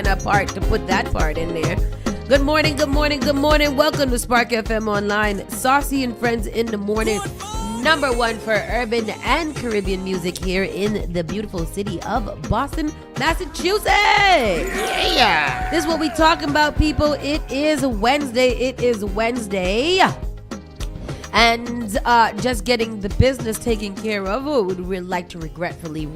find a part to put that part in there. Good morning, good morning, good morning. Welcome to Spark FM Online. Saucy and Friends in the morning. Number one for urban and Caribbean music here in the beautiful city of Boston, Massachusetts. Yeah. This is what we talking about, people. It is Wednesday. And just getting the business taken care of, we would really like to regretfully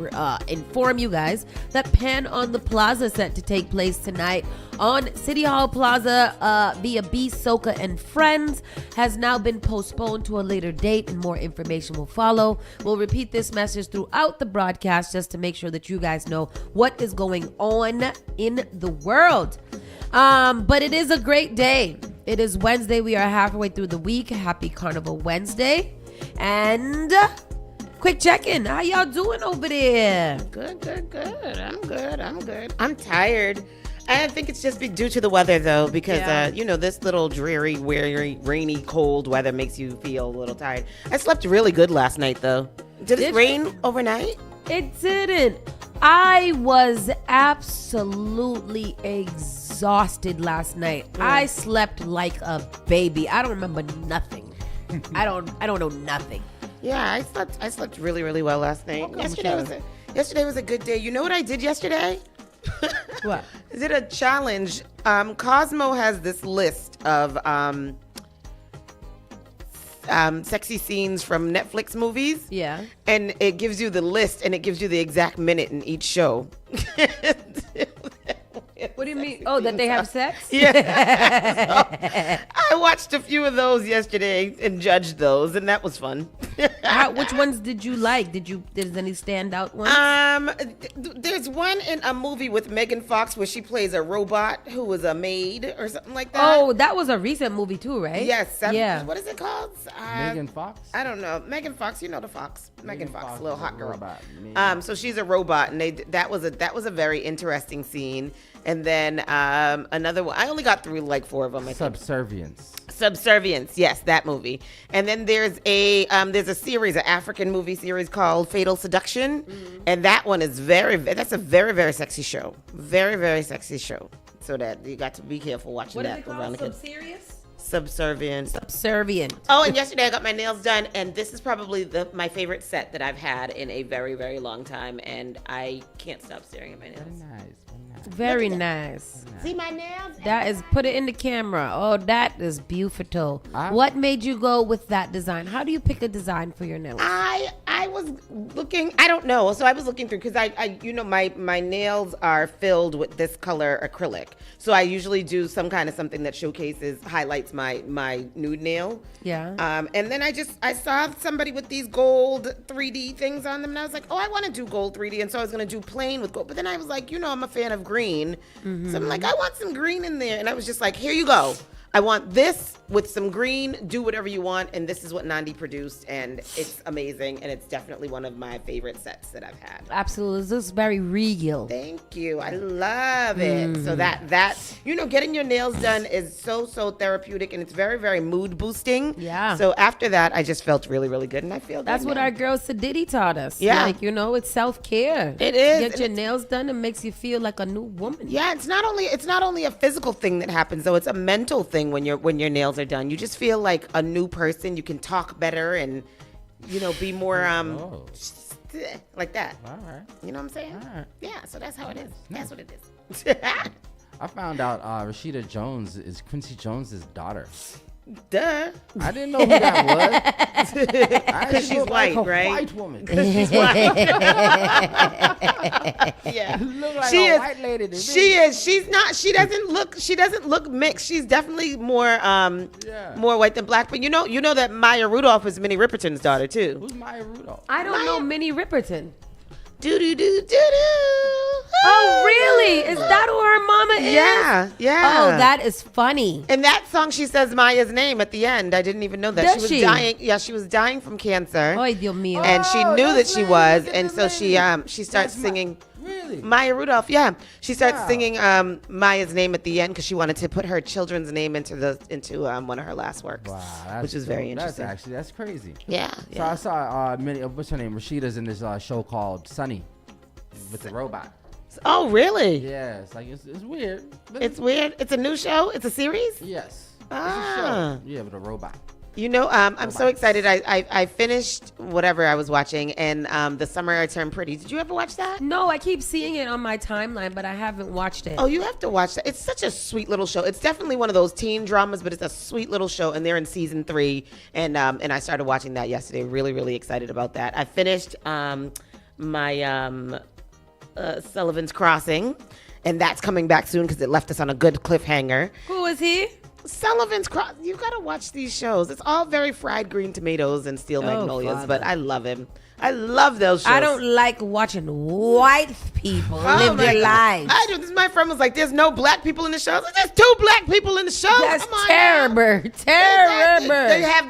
inform you guys that Pan on the Plaza set to take place tonight on City Hall Plaza via B, Soca, and Friends has now been postponed to a later date, and more information will follow. We'll repeat this message throughout the broadcast just to make sure that you guys know what is going on in the world. But it is a great day. It is Wednesday. We are halfway through the week. Happy Carnival Wednesday. And quick check-in. How y'all doing over there? Good. I'm good. I'm tired. I think it's just due to the weather, though, because, this little dreary, weary, rainy, cold weather makes you feel a little tired. I slept really good last night, though. Did it rain overnight? It didn't. I was absolutely exhausted last night. I slept like a baby. I don't remember nothing. I don't know nothing. Yeah, I slept really, really well last night. Yesterday was a good day. You know what I did yesterday? What? I did a challenge. Cosmo has this list of sexy scenes from Netflix movies. Yeah. And it gives you the list, and it gives you the exact minute in each show. What do you mean? Oh, that they have sex? Yeah. So, I watched a few of those yesterday and judged those, and that was fun. Which ones did you like? Did any standout ones? There's one in a movie with Megan Fox where she plays a robot who was a maid or something like that. Oh, that was a recent movie too, right? Yes. Yeah. What is it called? Megan Fox? I don't know. Megan Fox, you know the Fox. Megan Fox, little hot girl. Robot. So she's a robot, and that was a very interesting scene. And then another one. I only got through like 4 of them. I think. Subservience, yes, that movie. And then there's a series, an African movie series called Fatal Seduction, and that one is that's a very, very sexy show, very, very sexy show. So that you got to be careful watching that. What is it called? Subservious? Subservient. Oh, and yesterday I got my nails done, and this is probably my favorite set that I've had in a very, very long time, and I can't stop staring at my nails. Very nice. See my nails? That is, put it in the camera. Oh, that is beautiful. What made you go with that design? How do you pick a design for your nails? I was looking, I don't know. So I was looking through, because my nails are filled with this color acrylic. So I usually do some kind of something that highlights my nude nail. Yeah. And then I saw somebody with these gold 3D things on them, and I was like, oh, I want to do gold 3D. And so I was going to do plain with gold. But then I was like, I'm a fan of green. Mm-hmm. So I'm like, I want some green in there. And I was just like, here you go. I want this with some green. Do whatever you want. And this is what Nandi produced. And it's amazing. And it's definitely one of my favorite sets that I've had. Absolutely. This is very regal. Thank you. I love it. So that getting your nails done is so therapeutic. And it's very, very mood boosting. Yeah. So after that, I just felt really, really good. And I feel good. That's what our girl Sadiddy taught us. Yeah. It's self-care. It is. Get your nails done. It makes you feel like a new woman. Yeah. It's not only a physical thing that happens, though. It's a mental thing. When your nails are done, you just feel like a new person. You can talk better and be more like that. All right. You know what I'm saying? All right. Yeah, so that's how it is. That's what it is. I found out Rashida Jones is Quincy Jones's daughter. Duh. I didn't know who that was. Because she's white, like a right? White woman. Because she's white. Yeah. Look like she a is. white lady to me. She is. She's not. She doesn't look mixed. She's definitely more white than black. But you know that Maya Rudolph is Minnie Riperton's daughter too. Who's Maya Rudolph? I don't know Minnie Riperton. Do do do do do. Oh, really? Is that who her mama is? Yeah. Oh, that is funny. In that song, she says Maya's name at the end. I didn't even know that. Does she was dying. Yeah, she was dying from cancer. Ay, Dios mío. And she knew that she was, and so she starts singing. Really? Maya Rudolph, yeah. She starts singing Maya's name at the end because she wanted to put her children's name into one of her last works. Wow, which is very interesting. That's crazy. Yeah. So I saw what's her name? Rashida's in this show called Sunny with the robot. Oh, really? Yeah, it's like it's weird. It's weird. It's a new show. It's a series. Yes. Ah. It's a show. Yeah, with a robot. You know, I'm so excited. I finished whatever I was watching, and The Summer I Turned Pretty. Did you ever watch that? No, I keep seeing it on my timeline, but I haven't watched it. Oh, you have to watch that. It's such a sweet little show. It's definitely one of those teen dramas, but it's a sweet little show, and they're in season 3. And I started watching that yesterday. Really, really excited about that. I finished my Sullivan's Crossing, and that's coming back soon because it left us on a good cliffhanger. Who is he? Sullivan's Cross. You gotta watch these shows. It's all very fried green tomatoes and steel magnolias, but I love him. I love those shows. I don't like watching white people live their lives. I do. My friend was like, "There's no black people in the show." I was like, "There's 2 black people in the show." That's Come on terrible. now. Terrible. They have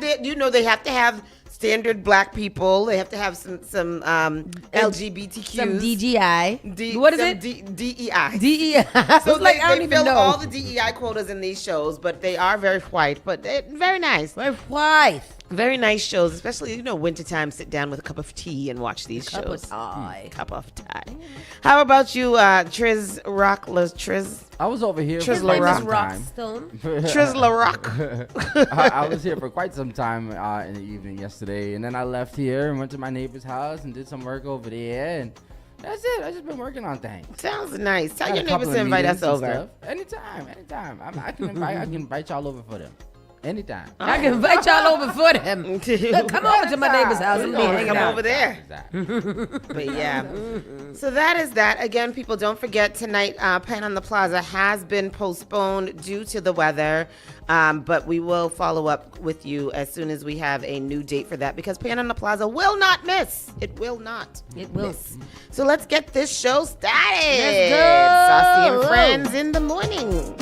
they have to have standard black people. They have to have some LGBTQ. Some DGI. What is it? DEI. DEI. So like, I don't they even fill know. all the DEI quotas in these shows, but they are very white, but they're very nice. Very white. Very nice shows, especially, wintertime, sit down with a cup of tea and watch these shows. Cup of tie. How about you, Triz Rock? Triz? I was over here Triz for quite LaRock. some time. Rockstone. Triz LaRock. I was here for quite some time in the evening yesterday, and then I left here and went to my neighbor's house and did some work over there, and that's it. I just been working on things. Sounds nice. Tell Got your a couple neighbors of to invite us meetings and over. stuff. Anytime. I can invite y'all over for them. Anytime. I can invite y'all over for them. Look, come over to my neighbor's house and be hanging Come out. over there. But yeah. So that is that. Again, people, don't forget tonight, Pan on the Plaza has been postponed due to the weather. But we will follow up with you as soon as we have a new date for that, because Pan on the Plaza will not miss. It will not. It will. Miss. So let's get this show started. Let's go. Saucy and Friends in the morning.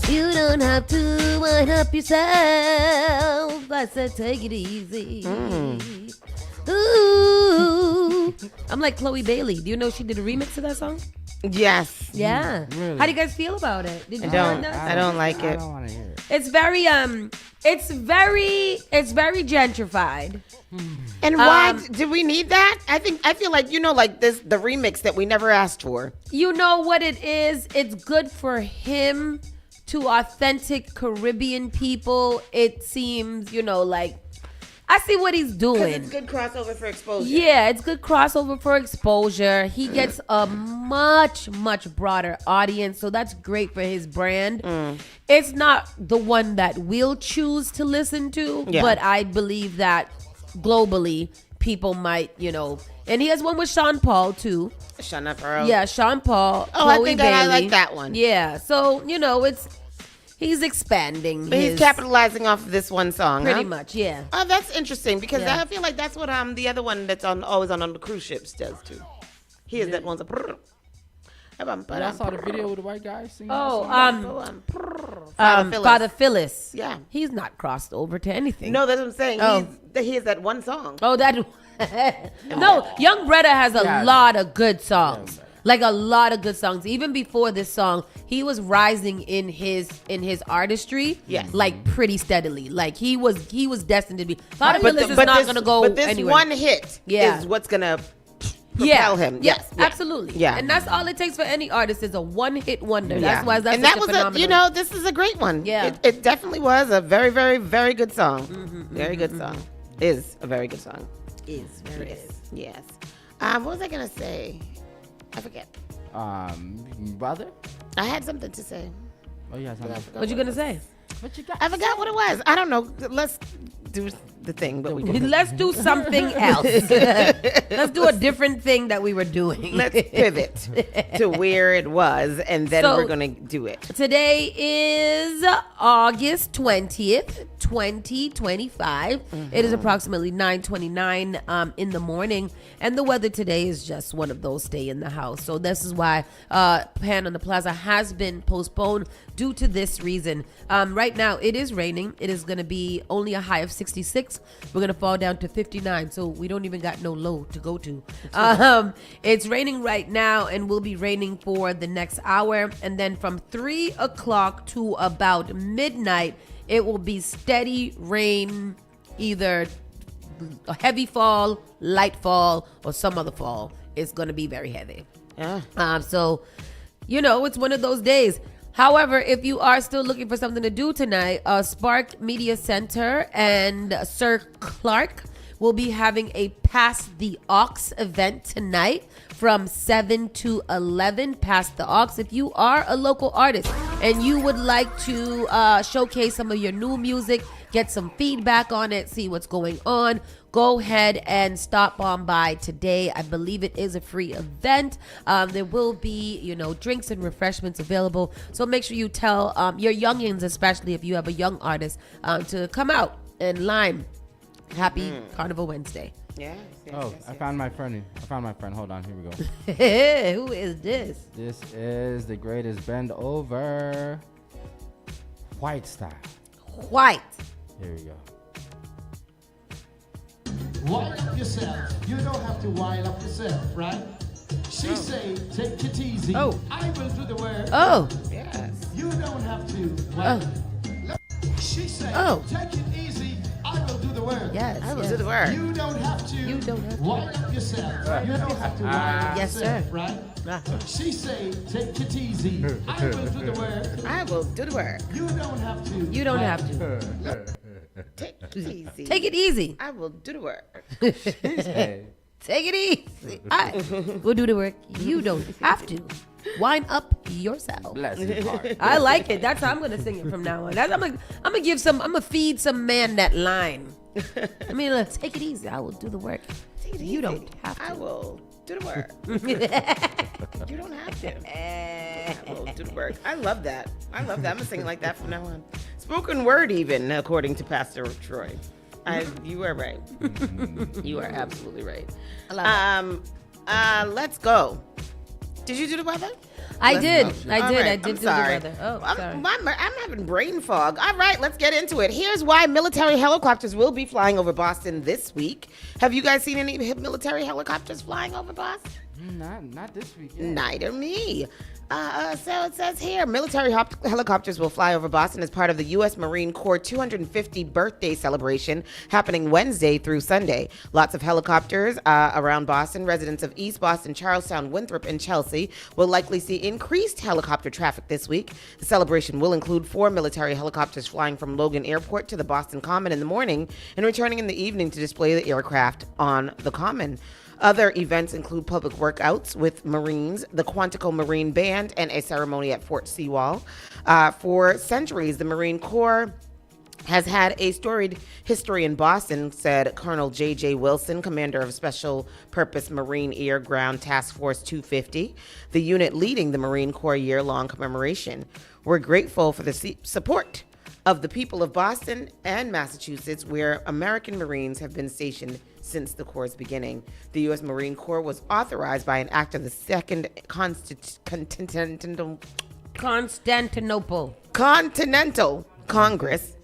You don't have to wind up yourself. I said, take it easy. Ooh. I'm like Chloe Bailey. Do you know she did a remix of that song? Yes. Yeah. Really? How do you guys feel about it? Did you I don't like it. I don't want to hear it. It's very gentrified. And why do we need that? I feel like, like this, the remix that we never asked for. You know what it is? It's good for him to authentic Caribbean people. It seems, like I see what he's doing. It's good crossover for exposure. Yeah, it's good crossover for exposure. He gets a much, much broader audience, so that's great for his brand. It's not the one that we'll choose to listen to, but I believe that globally people might, and he has one with Sean Paul too. Sean Paul. Yeah, Sean Paul. Oh, Chloe I think Bailey. I like that one. Yeah, so he's expanding. But he's capitalizing off of this one song, pretty much. Yeah. Oh, that's interesting because Yeah. I feel like that's what the other one that's always on the cruise ships does too. He has that one's a. But I saw the video with the white guy singing. Father Phyllis. Yeah. He's not crossed over to anything. No, that's what I'm saying. Oh. He has that one song. Oh, that. No, Young Bretta has a lot of good songs. Like a lot of good songs. Even before this song, he was rising in his artistry. Yes. Like pretty steadily. Like he was destined to be. Father Phyllis is not gonna go But this anywhere. one hit is what's gonna propel him. Yes, absolutely. Yeah. And that's all it takes for any artist is a one-hit wonder. Yeah. That's why that's and such that a was phenomenon. this is a great one. Yeah. It definitely was a very, very, very good song. Very good song. Is a very good song. Yes. What was I gonna say? I forget. Brother? I had something to say. Oh, yeah. What you gonna say? What you got? I forgot what it was. I don't know. Let's do the thing, but we can. Let's do something else. Let's do a different thing that we were doing. Let's pivot to where it was, and then we're going to do it. Today is August 20th, 2025. It is approximately 9:29 in the morning, and the weather today is just one of those stay in the house. So this is why Pan on the Plaza has been postponed due to this reason. Right now, it is raining. It is going to be only a high of 66. We're going to fall down to 59, so we don't even got no low to go to. It's raining right now, and will be raining for the next hour. And then from 3 o'clock to about midnight, it will be steady rain, either a heavy fall, light fall, or some other fall. It's going to be very heavy. Yeah. So, it's one of those days. However, if you are still looking for something to do tonight, Spark Media Center and Sir Clark will be having a Pass the Aux event tonight from 7 to 11. Pass the Aux. If you are a local artist and you would like to showcase some of your new music, get some feedback on it, see what's going on, go ahead and stop on by today. I believe it is a free event. There will be, drinks and refreshments available. So make sure you tell your youngins, especially if you have a young artist, to come out and lime. Happy Carnival Wednesday. Yes, I found my friend. Hold on, here we go. Who is this? This is the greatest bend over white style. White. Here we go. Wind up yourself. You don't have to wind up yourself, right? She say, take it easy. Oh. I will do the work. Oh. Yes. You don't have to wind up. She say, take it easy. I will do the work. Yes. I will do the work. You don't have to. You don't have to. Wind up yourself. You don't have to wind up Yes, yourself, sir. right? She say, take it easy. I will do the work. I will do the work. You don't have to. You don't have to. Take it easy. Take it easy. I will do the work. Hey. Take it easy. I will do the work. You don't have to. Wind up yourself. Bless his heart. I like it. That's how I'm gonna sing it from now on. I'm gonna feed some man that line. I mean, look, take it easy. I will do the work. Take it You easy. don't have to. I will do the work. You don't have to. I will do the work. I love that. I'm gonna sing like that from now on. Spoken word, even according to Pastor Troy. You are right. You are absolutely right. I love Let's go. Did you do the weather? I did. All I right, did I'm do the sorry. weather. Oh, sorry. I'm having brain fog. All right, let's get into it. Here's why military helicopters will be flying over Boston this week. Have you guys seen any military helicopters flying over Boston? Not this week. Yeah. Neither me. So it says here, military helicopters will fly over Boston as part of the U.S. Marine Corps 250th birthday celebration happening Wednesday through Sunday. Lots of helicopters around Boston. Residents of East Boston, Charlestown, Winthrop, and Chelsea will likely see increased helicopter traffic this week. The celebration will include 4 military helicopters flying from Logan Airport to the Boston Common in the morning and returning in the evening to display the aircraft on the Common. Other events include public workouts with Marines, the Quantico Marine Band, and a ceremony at Fort Seawall. For centuries, the Marine Corps has had a storied history in Boston, said Colonel J.J. Wilson, commander of Special Purpose Marine Air Ground Task Force 250, the unit leading the Marine Corps year-long commemoration. We're grateful for the support of the people of Boston and Massachusetts, where American Marines have been stationed since the Corps' beginning. The U.S. Marine Corps was authorized by an act of the Second Constantinople Congress.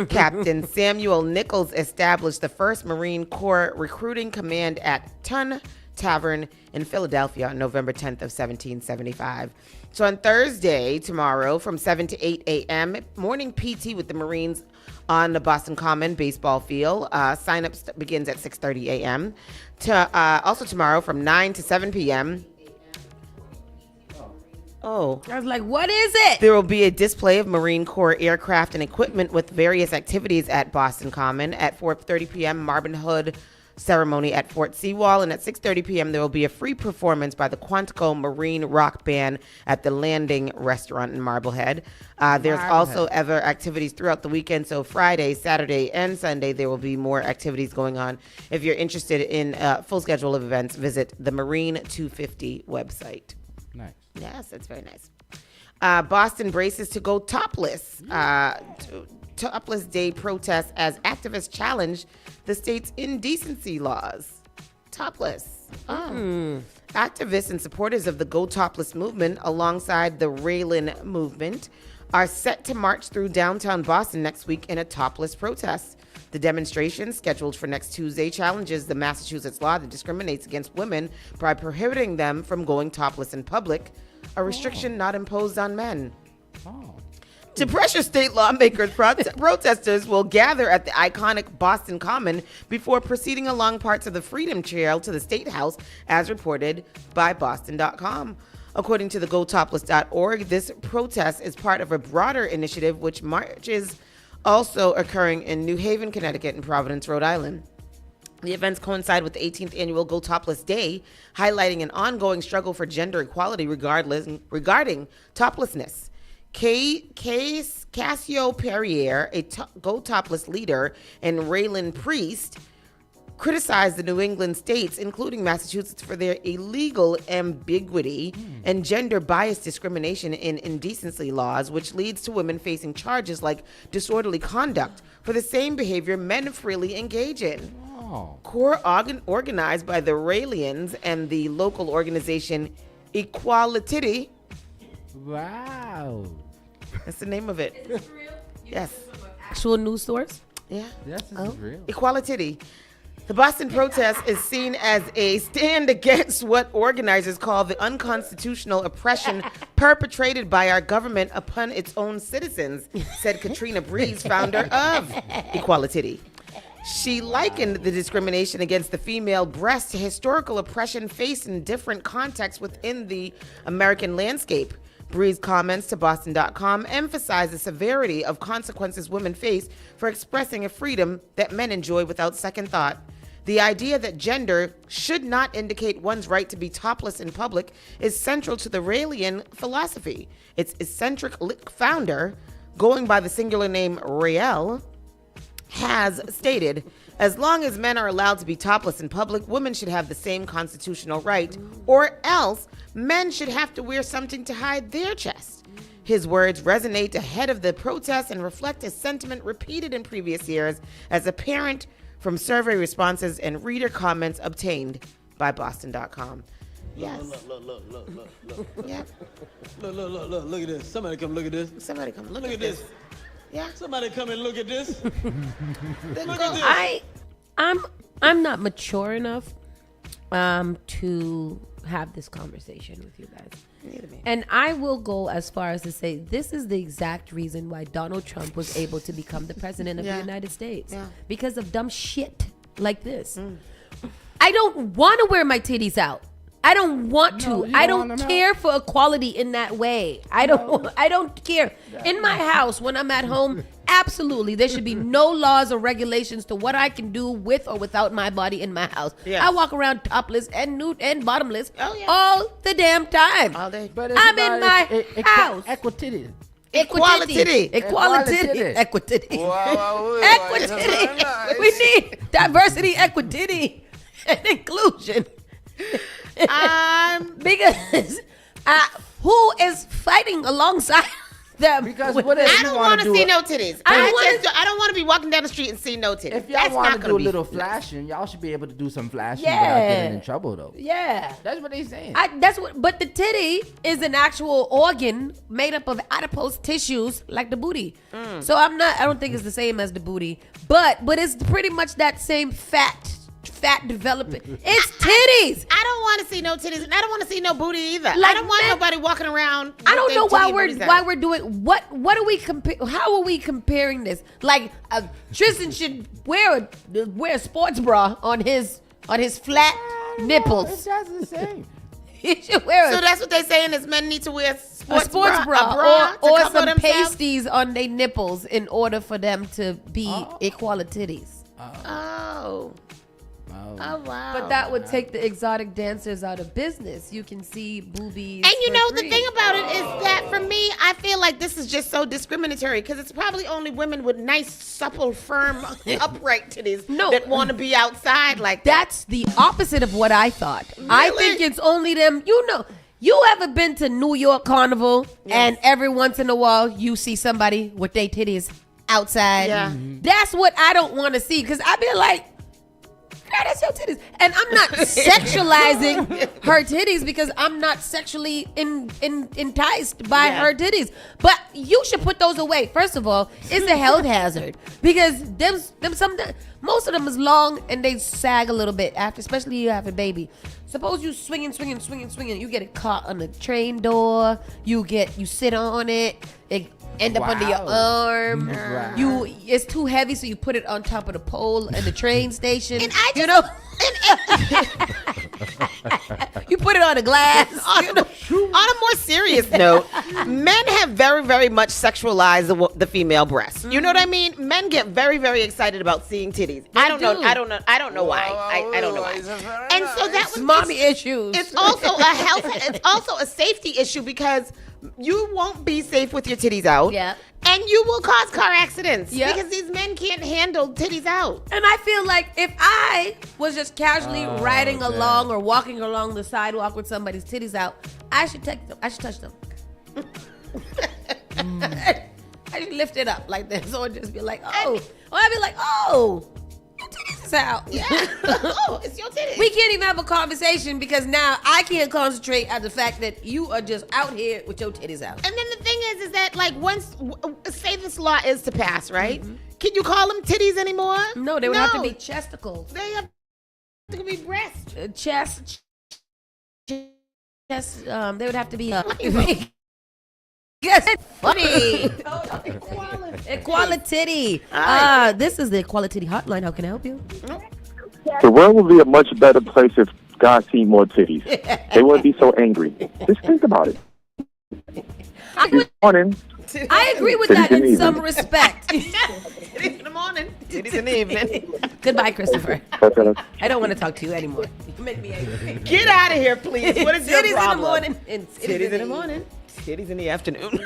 Captain Samuel Nichols established the first Marine Corps recruiting command at Tun Tavern in Philadelphia on November 10th of 1775. So on Thursday, tomorrow, from 7 to 8 a.m., morning PT with the Marines on the Boston Common baseball field. Sign-up begins at 6:30 a.m. Also tomorrow from 9 to 7 p.m. Oh. I was like, what is it? There will be a display of Marine Corps aircraft and equipment with various activities at Boston Common. At 4:30 p.m., Marvin Hood ceremony at Fort Seawall, and at 6:30 p.m. there will be a free performance by the Quantico Marine Rock Band at the Landing Restaurant in Marblehead. There's also other activities throughout the weekend, so Friday, Saturday, and Sunday there will be more activities going on. If you're interested in full schedule of events, visit the Marine 250 website. Nice. Yes, that's very nice. Boston braces to go topless. Topless Day protests as activists challenge the state's indecency laws. Topless. Activists and supporters of the Go Topless movement, alongside the Raylin movement, are set to march through downtown Boston next week in a topless protest. The demonstration, scheduled for next Tuesday, challenges the Massachusetts law that discriminates against women by prohibiting them from going topless in public, a restriction not imposed on men. To pressure state lawmakers, protesters will gather at the iconic Boston Common before proceeding along parts of the Freedom Trail to the State House, as reported by Boston.com. According to the GoTopless.org, this protest is part of a broader initiative which marches also occurring in New Haven, Connecticut, and Providence, Rhode Island. The events coincide with the 18th annual Go Topless Day, highlighting an ongoing struggle for gender equality regarding toplessness. Cassio Perrier, a Go Topless leader, and Raylan Priest criticized the New England states, including Massachusetts, for their illegal ambiguity and gender-biased discrimination in indecency laws, which leads to women facing charges like disorderly conduct for the same behavior men freely engage in. Organized by the Raelians and the local organization Equality. Wow. That's the name of it. Is this real? Yes. Actual news source? Yeah. Yes, this is real. Equality. The Boston protest is seen as a stand against what organizers call the unconstitutional oppression perpetrated by our government upon its own citizens, said Katrina Breeze, founder of Equality. She likened the discrimination against the female breast to historical oppression faced in different contexts within the American landscape. Bree's comments to Boston.com emphasize the severity of consequences women face for expressing a freedom that men enjoy without second thought. The idea that gender should not indicate one's right to be topless in public is central to the Raelian philosophy. Its eccentric founder, going by the singular name Rael, has stated, as long as men are allowed to be topless in public, women should have the same constitutional right, or else men should have to wear something to hide their chest. His words resonate ahead of the protest and reflect a sentiment repeated in previous years, as apparent from survey responses and reader comments obtained by Boston.com. Yes. Look. Yeah. Look at this. Somebody come look at this. Somebody come look Look at at this. Yeah. Somebody come and look at this. Look Go. at this. I'm not mature enough to have this conversation with you guys. Neither me. And I will go as far as to say this is the exact reason why Donald Trump was able to become the president of the United States. Yeah. Because of dumb shit like this. I don't want to wear my titties out. I don't want to. No, you I don't don't want them care for equality in that way. I don't care. In my house, when I'm at home, absolutely, there should be no laws or regulations to what I can do with or without my body in my house. Yes. I walk around topless and nude and bottomless Oh, yeah. all the damn time. All day. But I'm in my house. Equity. Equality. Equality. We need diversity, equity, and inclusion. Because who is fighting alongside them? Because with what if this? I don't want to see no titties. I don't want to be walking down the street and see no titties. If y'all want to do a little flashing, y'all should be able to do some flashing without getting in trouble, though. Yeah. That's what they saying. But the titty is an actual organ made up of adipose tissues like the booty. So I don't think it's the same as the booty, but it's pretty much that same fat development. It's titties. I don't want to see no titties, and I don't want to see no booty either. Like, I don't want nobody walking around. I don't know why we're we're doing what are we how are we comparing this? Like Tristan should wear a sports bra on his flat nipples. It's just the same. He should wear So that's what they're saying is men need to wear a sports bra, a bra or to cover some themselves? pasties on their nipples in order for them to be equalities. Oh. Oh, wow. But that would take the exotic dancers out of business. You can see boobies. And you for know, free. the thing about it is that for me, I feel like this is just so discriminatory because it's probably only women with nice, supple, firm, upright titties that want to be outside like that. That's the opposite of what I thought. I Really? think it's only them. You ever been to New York Carnival and every once in a while you see somebody with their titties outside? Yeah. That's what I don't want to see because I be like, girl, that's your titties. And I'm not sexualizing her titties because I'm not sexually enticed by her titties. But you should put those away. First of all, it's a health hazard because most of them is long and they sag a little bit after, especially you have a baby. Suppose you swinging, you get it caught on the train door. You sit on it. It end up under your arm. Wow. It's too heavy, so you put it on top of the pole in the train station. And I you put it on the glass. On a more serious note, men have very, very much sexualized the female breast. You know what I mean? Men get very, very excited about seeing titties. I don't know why. I don't know why. And so that was mommy issues. It's also a health. It's also a safety issue because you won't be safe with your titties out. Yeah. And you will cause car accidents. Yeah. Because these men can't handle titties out. And I feel like if I was just casually riding along or walking along the sidewalk with somebody's titties out, I should touch them. I should lift it up like this or just be like, oh. Or I'd be like, oh, your titties is out. Yeah. Oh, it's your titties. We can't even have a conversation because now I can't concentrate on the fact that you are just out here with your titties out. And then the thing is that like once, say this law is to pass, right? Can you call them titties anymore? No, they would have to be chesticles. They have to be breast. Chest. They would have to be. Yes, funny. Equality. This is the Equality Hotline. How can I help you? The world would be a much better place if God seen more titties. They wouldn't be so angry. Just think about it. This morning, I agree with Titties that in the in some evening. respect. Titties in the morning, titties in the evening. Goodbye, Christopher. that's what I don't want to talk to you anymore. You make me angry. Get out of here, please. What is your Titties problem? in the morning and Titties in the morning. Titties in the afternoon.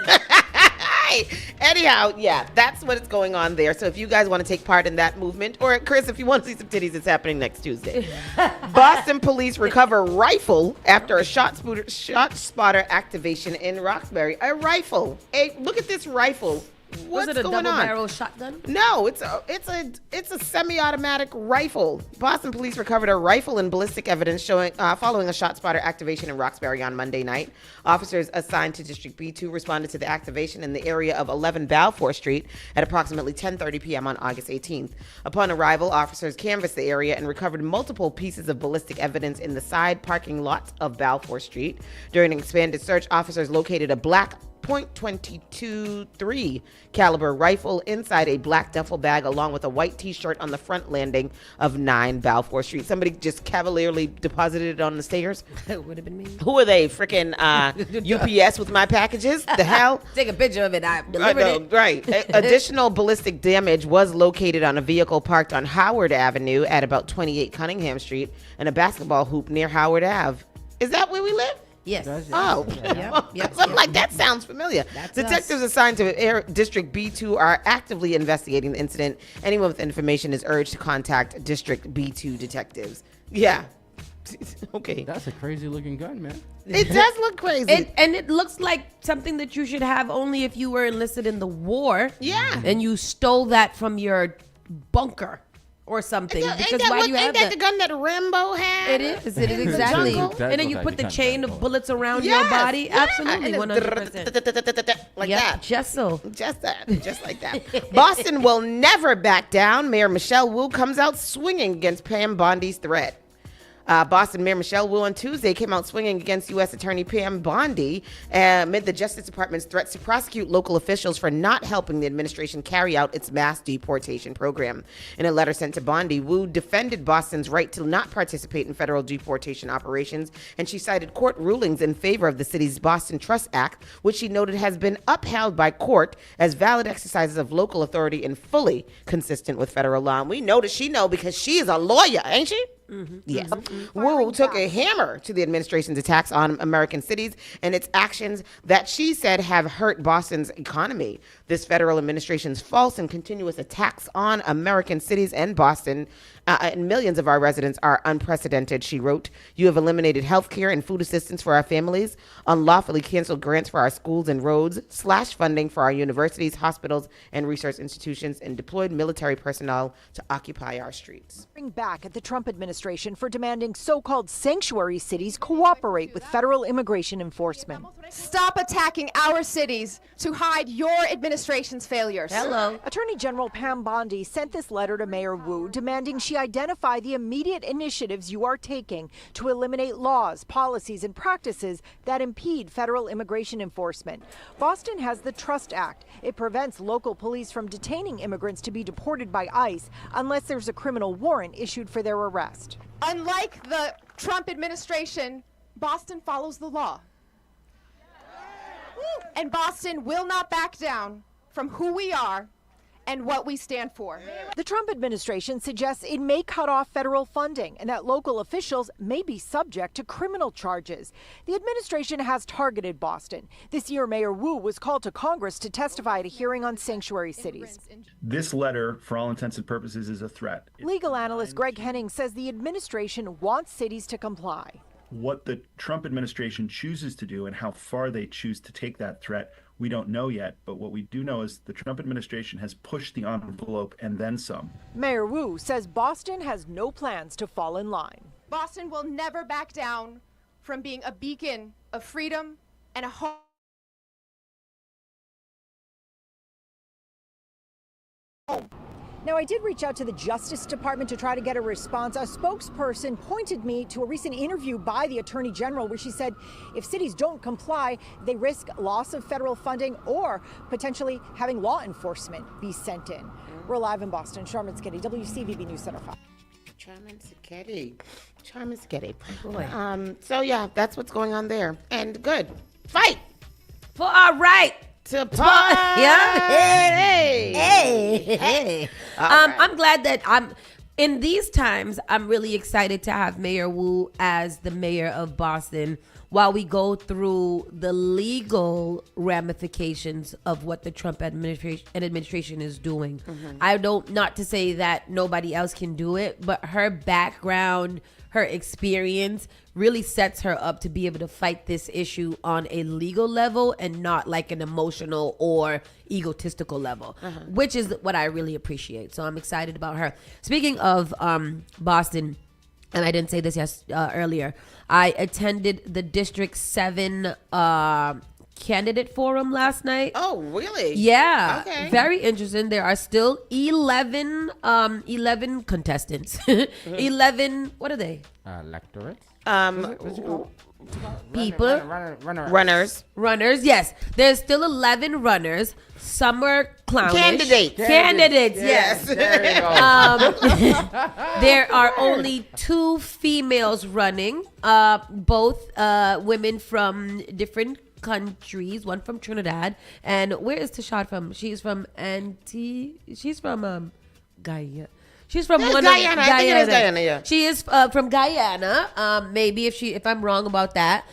Anyhow, yeah, that's what is going on there. So if you guys want to take part in that movement, or Chris, if you want to see some titties, it's happening next Tuesday. Boston police recover rifle after a shot spotter activation in Roxbury. A rifle. Look at this rifle. What's Was it a going double on? barrel shotgun? No, it's a semi-automatic rifle. Boston police recovered a rifle and ballistic evidence showing following a shot spotter activation in Roxbury on Monday night. Officers assigned to District B2 responded to the activation in the area of 11 Balfour Street at approximately 10:30 p.m. on August 18th. Upon arrival, officers canvassed the area and recovered multiple pieces of ballistic evidence in the side parking lot of Balfour Street. During an expanded search, officers located a black .22-3 caliber rifle inside a black duffel bag along with a white t-shirt on the front landing of 9 Balfour Street. Somebody just cavalierly deposited it on the stairs. It would have been me. Who are they? Freaking UPS with my packages? The hell? Take a picture of it. I delivered it. Right. Additional ballistic damage was located on a vehicle parked on Howard Avenue at about 28 Cunningham Street and a basketball hoop near Howard Ave. Is that where we live? Yes. Oh, Yep. I'm like, that sounds familiar. That's Detectives assigned to District B2 are actively investigating the incident. Anyone with information is urged to contact District B2 detectives. Yeah. Okay. That's a crazy looking gun, man. It does look crazy. And it looks like something that you should have only if you were enlisted in the war. Yeah. And you stole that from your bunker or something. Because why do you have ain't that the gun that Rambo had? It is. It is exactly. jungle? And then you put the chain of bullets around your body. Yeah. Absolutely, And it's 100%. like Yep, that. just so. Just like that. Boston will never back down. Mayor Michelle Wu comes out swinging against Pam Bondi's threat. Boston Mayor Michelle Wu on Tuesday came out swinging against U.S. Attorney Pam Bondi amid the Justice Department's threats to prosecute local officials for not helping the administration carry out its mass deportation program. In a letter sent to Bondi, Wu defended Boston's right to not participate in federal deportation operations, and she cited court rulings in favor of the city's Boston Trust Act, which she noted has been upheld by court as valid exercises of local authority and fully consistent with federal law. And we know that she know because she is a lawyer, ain't she? Mm-hmm. Yes. Mm-hmm. Wu took a hammer to the administration's attacks on American cities and its actions that she said have hurt Boston's economy. This federal administration's false and continuous attacks on American cities and Boston and millions of our residents are unprecedented, she wrote. You have eliminated health care and food assistance for our families, unlawfully canceled grants for our schools and roads, slashed funding for our universities, hospitals, and research institutions, and deployed military personnel to occupy our streets. Bring back at the Trump administration for demanding so-called sanctuary cities cooperate with federal immigration enforcement. Stop attacking our cities to hide your administration's failures. Hello. Attorney General Pam Bondi sent this letter to Mayor Wu demanding she identify the immediate initiatives you are taking to eliminate laws, policies, and practices that impede federal immigration enforcement. Boston has the Trust Act. It prevents local police from detaining immigrants to be deported by ICE unless there's a criminal warrant issued for their arrest. Unlike the Trump administration, Boston follows the law. And Boston will not back down from who we are and what we stand for. The Trump administration suggests it may cut off federal funding and that local officials may be subject to criminal charges. The administration has targeted Boston. This year, Mayor Wu was called to Congress to testify at a hearing on sanctuary cities. This letter, for all intents and purposes, is a threat. Legal analyst Greg Henning says the administration wants cities to comply. What the Trump administration chooses to do and how far they choose to take that threat, we don't know yet. But what we do know is the Trump administration has pushed the envelope and then some. Mayor Wu says Boston has no plans to fall in line. Boston will never back down from being a beacon of freedom and a home. Now, I did reach out to the Justice Department to try to get a response. A spokesperson pointed me to a recent interview by the Attorney General where she said if cities don't comply, they risk loss of federal funding or potentially having law enforcement be sent in. We're live in Boston. Charmin Skitty, WCVB News Center 5. Charmin Skitty. So, yeah, that's what's going on there. And good. Fight For our right to party. Yeah. Hey. Right. I'm glad that in these times, I'm really excited to have Mayor Wu as the mayor of Boston while we go through the legal ramifications of what the Trump administration is doing. Mm-hmm. I don't, not to say that nobody else can do it, but her background, her experience really sets her up to be able to fight this issue on a legal level and not like an emotional or egotistical level, which is what I really appreciate. So I'm excited about her. Speaking of Boston, and I didn't say this earlier, I attended the District 7 candidate forum last night. Oh, really? Yeah. Okay. Very interesting. There are still 11 contestants. 11, what are they? Electorate? What's it called? People. Runners. Yes. There's still 11 runners. Some are clownish. Candidates, yes. There you go. There are only 2 females running, both women from different countries, one from Trinidad, and where is Tashad from? She's from Guyana. She's from Guyana. I think it is Guyana, yeah. She is from Guyana. Maybe if I'm wrong about that.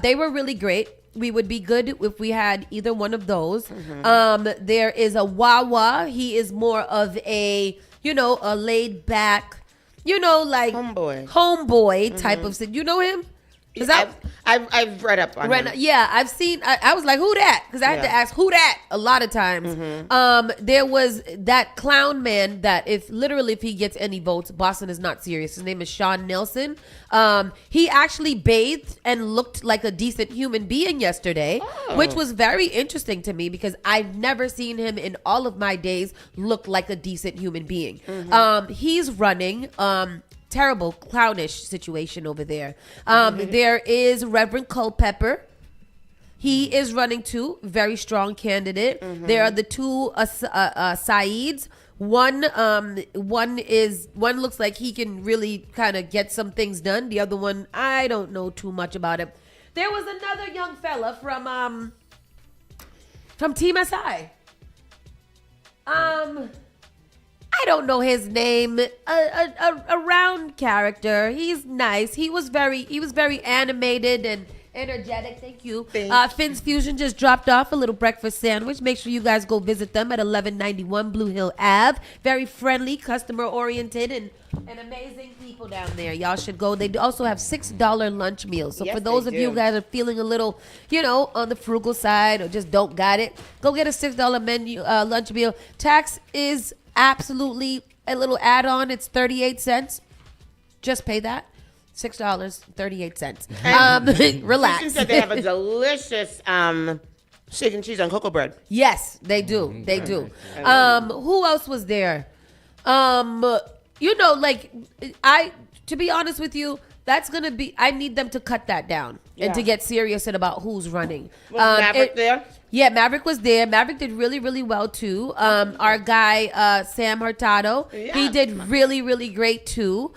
They were really great. We would be good if we had either one of those. Mm-hmm. There is a Wawa. He is more of a laid back, like homeboy type of thing. You know him? I've read up on him. Yeah, I've seen. I was like, who that? Because I had to ask who that a lot of times. Mm-hmm. There was that clown man that if he gets any votes, Boston is not serious. His name is Sean Nelson. He actually bathed and looked like a decent human being yesterday, which was very interesting to me because I've never seen him in all of my days look like a decent human being. Mm-hmm. He's running. terrible clownish situation over there. There is Reverend Culpepper. He is running too. Very strong candidate. There are the two Saids. One looks like he can really kind of get some things done. The other one, I don't know too much about him. There was another young fella from Team SI. I don't know his name. A round character. He's nice. He was very animated and energetic. Thank you. Finn's Fusion just dropped off a little breakfast sandwich. Make sure you guys go visit them at 1191 Blue Hill Ave. Very friendly, customer oriented, and amazing people down there. Y'all should go. They also have $6 lunch meals. So for those of you guys are feeling a little, on the frugal side or just don't got it, go get a $6 menu lunch meal. Tax is absolutely a little add-on. It's 38 cents. Just pay that. $6.38. Relax. You said they have a delicious chicken cheese on cocoa bread. Yes, they do. They do. Who else was there? To be honest with you, that's gonna be. I need them to cut that down and to get serious about who's running. Was Maverick there? Yeah, Maverick was there. Maverick did really, really well too. Our guy Sam Hurtado, he did really, really great too.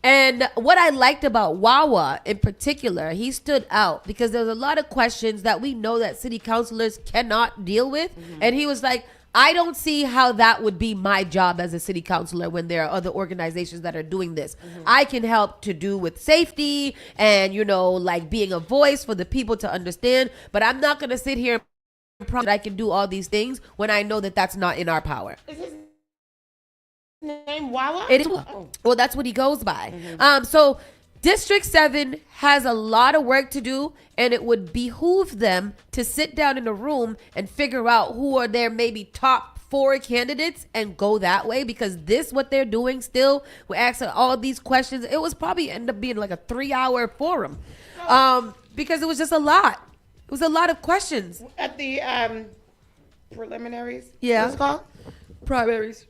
And what I liked about Wawa in particular, he stood out because there's a lot of questions that we know that city councilors cannot deal with. And he was like, I don't see how that would be my job as a city councilor when there are other organizations that are doing this. I can help to do with safety and, like being a voice for the people to understand. But I'm not going to sit here and promise that I can do all these things when I know that that's not in our power. Is his name Wawa? It is. Well, that's what he goes by. So District 7 has a lot of work to do, and it would behoove them to sit down in a room and figure out who are their maybe top 4 candidates and go that way, because what they're doing still, we're asking all these questions. It was probably end up being like a 3-hour forum because it was just a lot. It was a lot of questions. At the preliminaries? Yeah. What's it called? Primaries.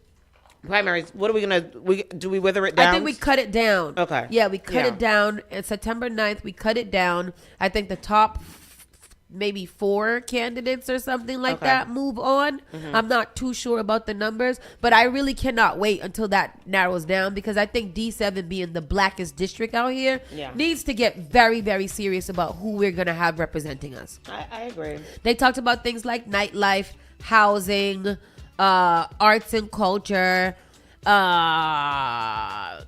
What are we gonna? Do we wither it down? I think we cut it down. Okay. Yeah, we cut it down. It's September 9th. We cut it down. I think the top maybe 4 candidates or something like that move on. I'm not too sure about the numbers, but I really cannot wait until that narrows down, because I think D7 being the blackest district out here needs to get very, very serious about who we're gonna have representing us. I agree. They talked about things like nightlife, housing, arts and culture, like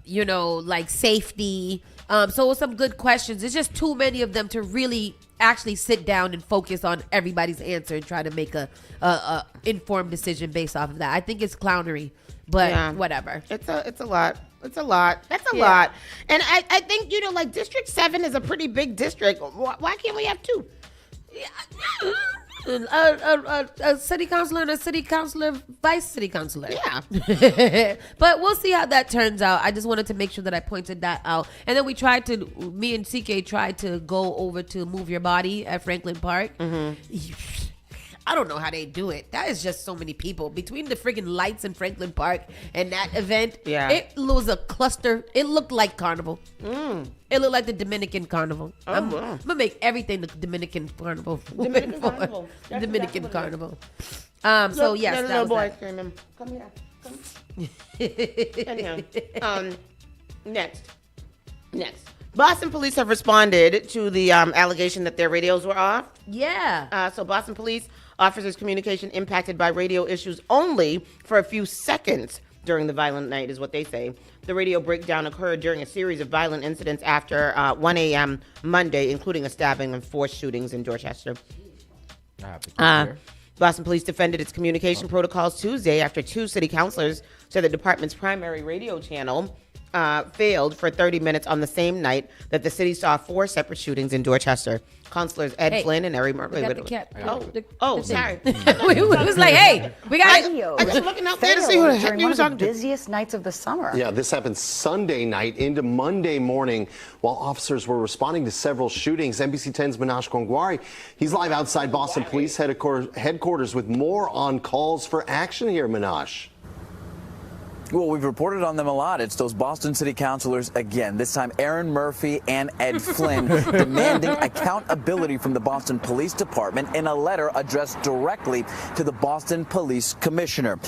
safety. So it was some good questions. It's just too many of them to really actually sit down and focus on everybody's answer and try to make a informed decision based off of that. I think it's clownery, but whatever. It's a lot. It's a lot. That's a lot. And I think, like District 7 is a pretty big district. Why can't we have 2? A city councilor and a city councilor, vice city councilor. Yeah. But we'll see how that turns out. I just wanted to make sure that I pointed that out. And then me and CK tried to go over to Move Your Body at Franklin Park. I don't know how they do it. That is just so many people. Between the friggin' lights in Franklin Park and that event, it was a cluster. It looked like carnival. It looked like the Dominican carnival. I'm going to make everything the Dominican carnival. Dominican carnival. Dominican carnival. So, yes, that was boy that. screaming. Come here. Anyhow, next. Boston police have responded to the allegation that their radios were off. Yeah. So Boston police officers' communication impacted by radio issues only for a few seconds during the violent night is what they say. The radio breakdown occurred during a series of violent incidents after 1 a.m. Monday, including a stabbing and 4 shootings in Dorchester. Boston police defended its communication protocols Tuesday after 2 city councilors said the department's primary radio channel failed for 30 minutes on the same night that the city saw 4 separate shootings in Dorchester. Councilors Ed Flynn and Eric Murphy. Sorry. We was like, hey, we got I was looking out there to see who the heck you was talking to. Busiest nights of the summer. Yeah, this happened Sunday night into Monday morning while officers were responding to several shootings. NBC 10's Minash Kongwari, he's live outside Boston Police headquarters with more on calls for action here, Minash. Well, we've reported on them a lot. It's those Boston City councilors again, this time Aaron Murphy and Ed Flynn, demanding accountability from the Boston Police Department in a letter addressed directly to the Boston Police Commissioner.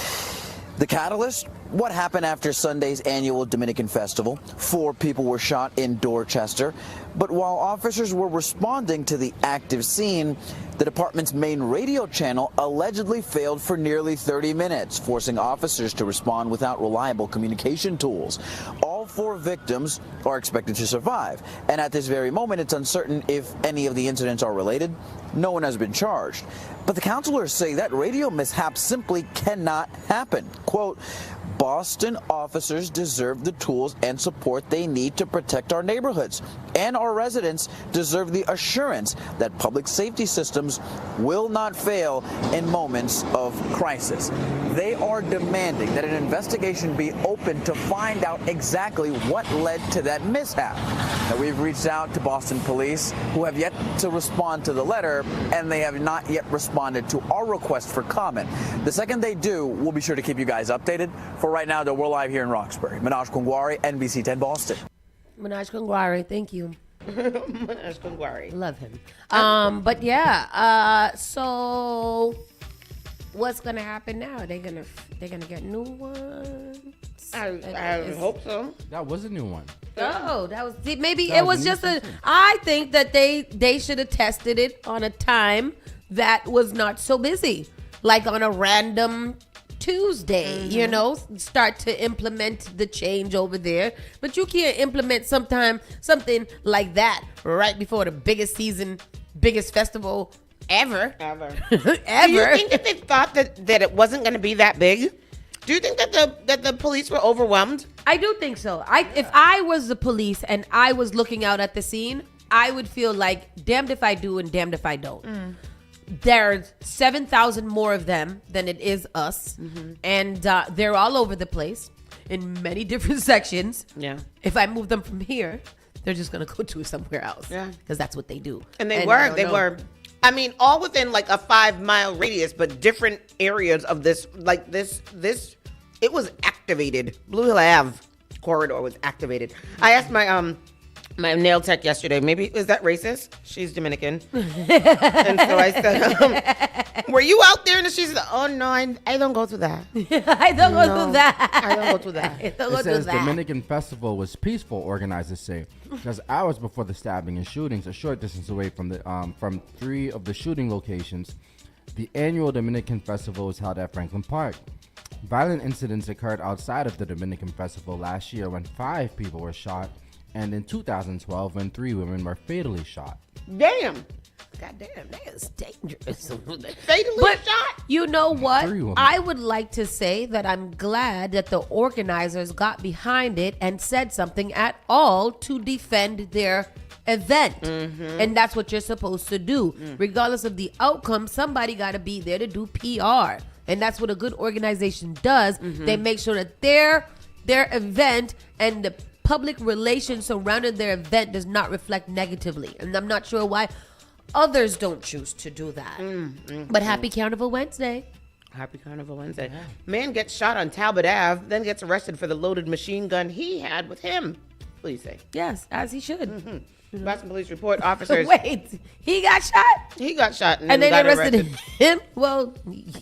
The catalyst? What happened after Sunday's annual Dominican Festival? 4 people were shot in Dorchester. But while officers were responding to the active scene, the department's main radio channel allegedly failed for nearly 30 minutes, forcing officers to respond without reliable communication tools. All 4 victims are expected to survive. And at this very moment, it's uncertain if any of the incidents are related. No one has been charged. But the counselors say that radio mishap simply cannot happen. Quote, Boston officers deserve the tools and support they need to protect our neighborhoods, and our residents deserve the assurance that public safety systems will not fail in moments of crisis. They are demanding that an investigation be opened to find out exactly what led to that mishap. Now, we've reached out to Boston police, who have yet to respond to the letter, and they have not yet responded to our request for comment. The second they do, we'll be sure to keep you guys updated. For right now, though, we're live here in Roxbury. Manoj Kongwari, NBC 10 Boston. Manoj Kongwari, thank you. Manoj Kongwari. Love him. But yeah, so what's gonna happen now? They're gonna get new ones. I hope so. That was a new one. Oh, that was maybe it was just a. I think that they should have tested it on a time that was not so busy, like on a random Tuesday, you know, start to implement the change over there. But you can't implement something like that right before the biggest season, biggest festival ever. Ever. Ever. Do you think that they thought that it wasn't going to be that big? Do you think that the police were overwhelmed? I do think so. If I was the police and I was looking out at the scene, I would feel like damned if I do and damned if I don't. There's 7,000 more of them than it is us. And they're all over the place in many different sections. Yeah. If I move them from here, they're just going to go to somewhere else. Yeah. Because that's what they do. And they were. I mean, all within like a 5-mile radius, but different areas of this, like this, it was activated. Blue Hill Ave corridor was activated. I asked my nail tech yesterday, maybe, is that racist? She's Dominican. And so I said, were you out there? And she said, oh, no, I don't go to that. I don't go to that. I don't go to that. I don't It go says to that. Dominican Festival was peaceful, organizers say, because hours before the stabbing and shootings, a short distance away from the from 3 of the shooting locations, the annual Dominican Festival was held at Franklin Park. Violent incidents occurred outside of the Dominican Festival last year when 5 people were shot, and in 2012 when 3 women were fatally shot. Damn. God damn, that is dangerous. Fatally shot? You know what? 3 women. I would like to say that I'm glad that the organizers got behind it and said something at all to defend their event. And that's what you're supposed to do. Regardless of the outcome, somebody got to be there to do PR. And that's what a good organization does. They make sure that their event and the public relations surrounding their event does not reflect negatively. And I'm not sure why others don't choose to do that. But happy Carnival Wednesday. Happy Carnival Wednesday. Man gets shot on Talbot Ave, then gets arrested for the loaded machine gun he had with him. Please say. Yes, as he should. Boston Police report officers. Wait, he got shot? He got shot And they got arrested him? Well,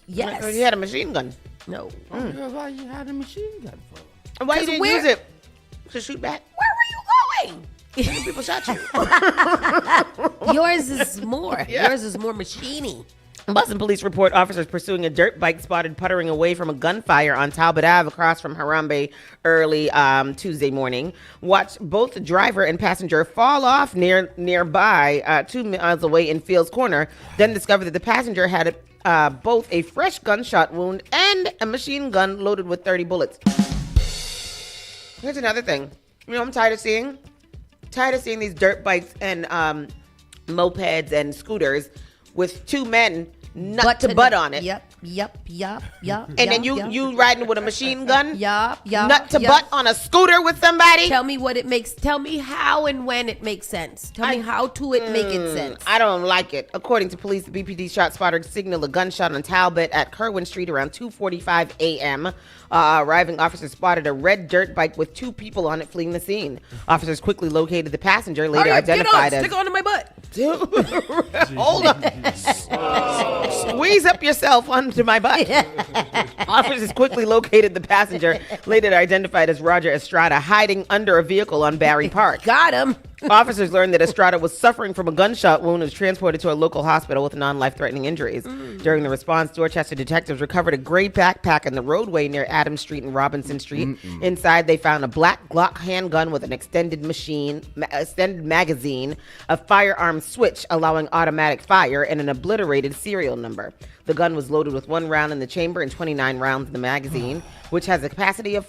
yes. He had a machine gun. No. Why you had a machine gun for? And why you didn't use it? To shoot back? Where were you going? People shot you. Yours is more. Yeah. Yours is more machiney. Boston Police report officers pursuing a dirt bike spotted puttering away from a gunfire on Talbot Ave across from Harambe early Tuesday morning. Watched both driver and passenger fall off nearby 2 miles away in Fields Corner, then discovered that the passenger had both a fresh gunshot wound and a machine gun loaded with 30 bullets. Here's another thing. You know, I'm tired of seeing these dirt bikes and mopeds and scooters with 2 men nut to butt on it. Yep. And then you riding with a machine gun? Nut to yup. butt on a scooter with somebody? Tell me how and when it makes sense. Tell me how to it make it sense. I don't like it. According to police, the BPD shot spotter signaled a gunshot on Talbot at Kerwin Street around 2:45 a.m. Arriving officers spotted a red dirt bike with 2 people on it fleeing the scene. Officers quickly located the passenger, later identified as... Stick onto my butt. Hold on. Squeeze up yourself onto my butt. Officers quickly located the passenger, later identified as Roger Estrada, hiding under a vehicle on Barry Park. Got him. Officers learned that Estrada was suffering from a gunshot wound and was transported to a local hospital with non-life-threatening injuries. During the response, Dorchester detectives recovered a gray backpack in the roadway near Adams Street and Robinson Street. Inside, they found a black Glock handgun with an extended magazine, a firearm switch allowing automatic fire, and an obliterated serial number. The gun was loaded with 1 round in the chamber and 29 rounds in the magazine, which has a capacity of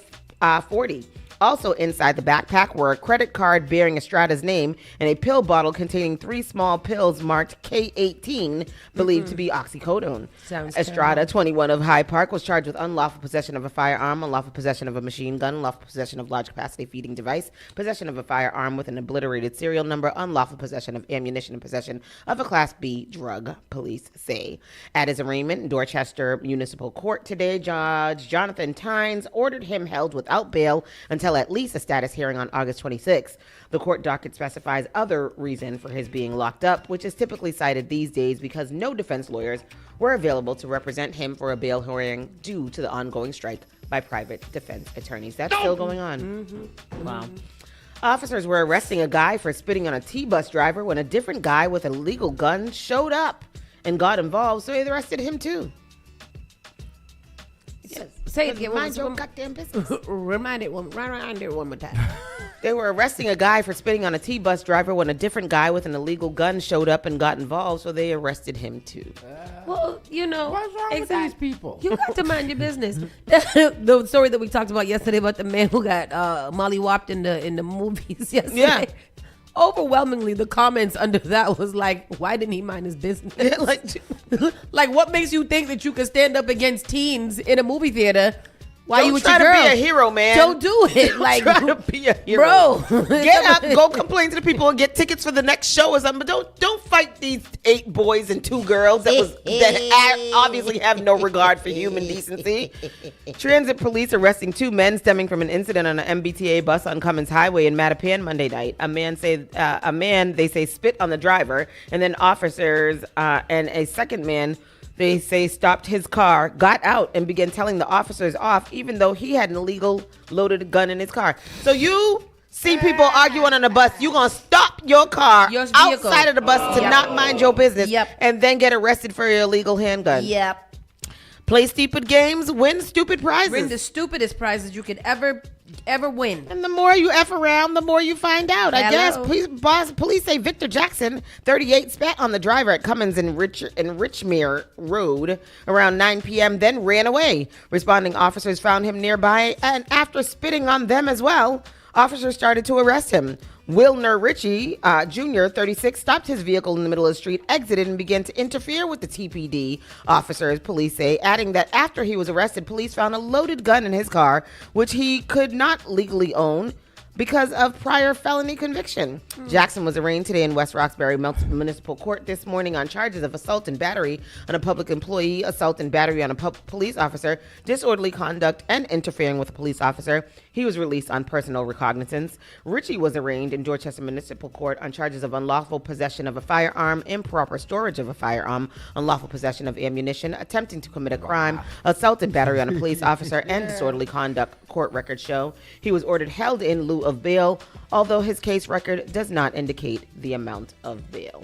40. Also inside the backpack were a credit card bearing Estrada's name and a pill bottle containing 3 small pills marked K18, believed to be oxycodone. Estrada, 21 of Hyde Park, was charged with unlawful possession of a firearm, unlawful possession of a machine gun, unlawful possession of large capacity feeding device, possession of a firearm with an obliterated serial number, unlawful possession of ammunition, and possession of a Class B drug, police say. At his arraignment in Dorchester Municipal Court today, Judge Jonathan Tynes ordered him held without bail until at least a status hearing on August 26th. The court docket specifies other reason for his being locked up, which is typically cited these days because no defense lawyers were available to represent him for a bail hearing due to the ongoing strike by private defense attorneys. That's still going on. Wow. Officers were arresting a guy for spitting on a T-bus driver when a different guy with a legal gun showed up and got involved, so they arrested him too. Yes. Say it again. Mind your goddamn business. Remind it one more time. They were arresting a guy for spitting on a T-bus driver when a different guy with an illegal gun showed up and got involved, so they arrested him too. Well, what's wrong with these people? You got to mind your business. The story that we talked about yesterday about the man who got mollywopped in the movies yesterday. Yeah. Overwhelmingly, the comments under that was like, why didn't he mind his business? Like, what makes you think that you could stand up against teens in a movie theater? Why Don't you with try your to girl? be a hero, man. Don't do it. Don't Like, try to be a hero. Bro. Get up, go complain to the people and get tickets for the next show or something. But don't fight these 8 boys and 2 girls that obviously have no regard for human decency. Transit police arresting 2 men stemming from an incident on an MBTA bus on Cummins Highway in Mattapan Monday night. A man they say spit on the driver, and then officers and a second man, they say, stopped his car, got out, and began telling the officers off, even though he had an illegal loaded gun in his car. So you see people arguing on a bus, you gonna stop your car outside of the bus to not mind your business, and then get arrested for your illegal handgun. Yep. Play stupid games, win stupid prizes. Win the stupidest prizes you could ever win. And the more you F around, the more you find out. I guess Hello. police say Victor Jackson, 38, spat on the driver at Cummins and Richmere Road around 9 p.m., then ran away. Responding officers found him nearby, and after spitting on them as well, officers started to arrest him. Wilner Ritchie Jr., 36, stopped his vehicle in the middle of the street, exited, and began to interfere with the TPD officers, police say, adding that after he was arrested, police found a loaded gun in his car, which he could not legally own because of prior felony conviction. Jackson was arraigned today in West Roxbury Municipal Court this morning on charges of assault and battery on a public employee, assault and battery on a police officer, disorderly conduct, and interfering with a police officer. He was released on personal recognizance. Ritchie was arraigned in Dorchester Municipal Court on charges of unlawful possession of a firearm, improper storage of a firearm, unlawful possession of ammunition, attempting to commit a crime, assault and battery on a police officer, and disorderly conduct, court records show. He was ordered held in lieu of bail, although his case record does not indicate the amount of bail.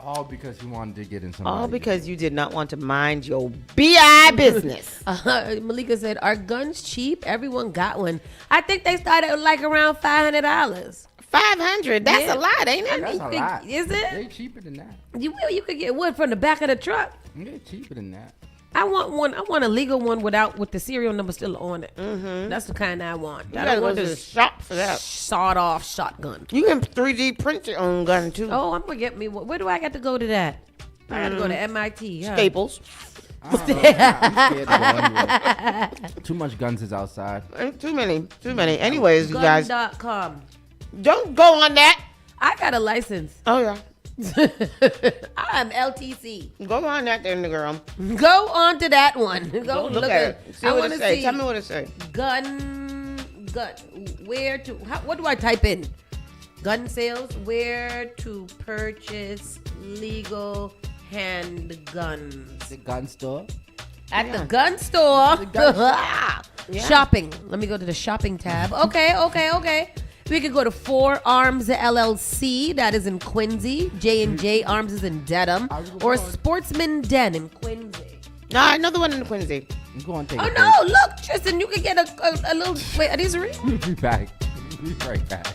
All because you wanted to get in some. All because you did not want to mind your BI business. Malika said, are guns cheap? Everyone got one. I think they started like around $500. $500? That's a lot, ain't it? That's a lot. Is it? They cheaper than that. You could get one from the back of the truck. They're cheaper than that. I want one. I want a legal one with the serial number still on it. Mm-hmm. That's the kind I want. You gotta go to the shop for that. Sawed off shotgun. You can 3D print your own gun too. Oh, I'm gonna get me one. Where do I got to go to that? I gotta go to MIT. Huh? Staples. I'm scared to go anywhere. Too much guns is outside. Too many. Anyways, you guys. Gun.com. Don't go on that. I got a license. Oh, yeah. I'm LTC. Go on that then, girl. Go on to that one. Go look at it. See I what want it to say. see. Tell me what it say. Gun. Where to? What do I type in? Gun sales. Where to purchase legal handguns? The gun store. At the gun store. Yeah. Shopping. Let me go to the shopping tab. Okay. We could go to 4 Arms LLC. That is in Quincy. J&J Arms is in Dedham. Or Sportsman Den in Quincy. Nah, another one in Quincy. Go on, take Oh a no! Look, Tristan, you could get a little. Wait, are these real? break. Be back. Be right back.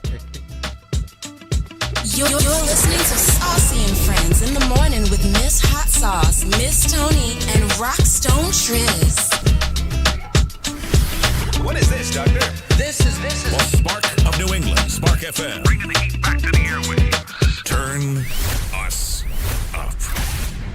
You're listening to Saucy and Friends in the morning with Miss Hot Sauce, Miss Tony, and Rockstone Triz. What is this, Doctor? This is Spark of New England, Spark FM. Bringing the heat back to the airwaves. Turn us up.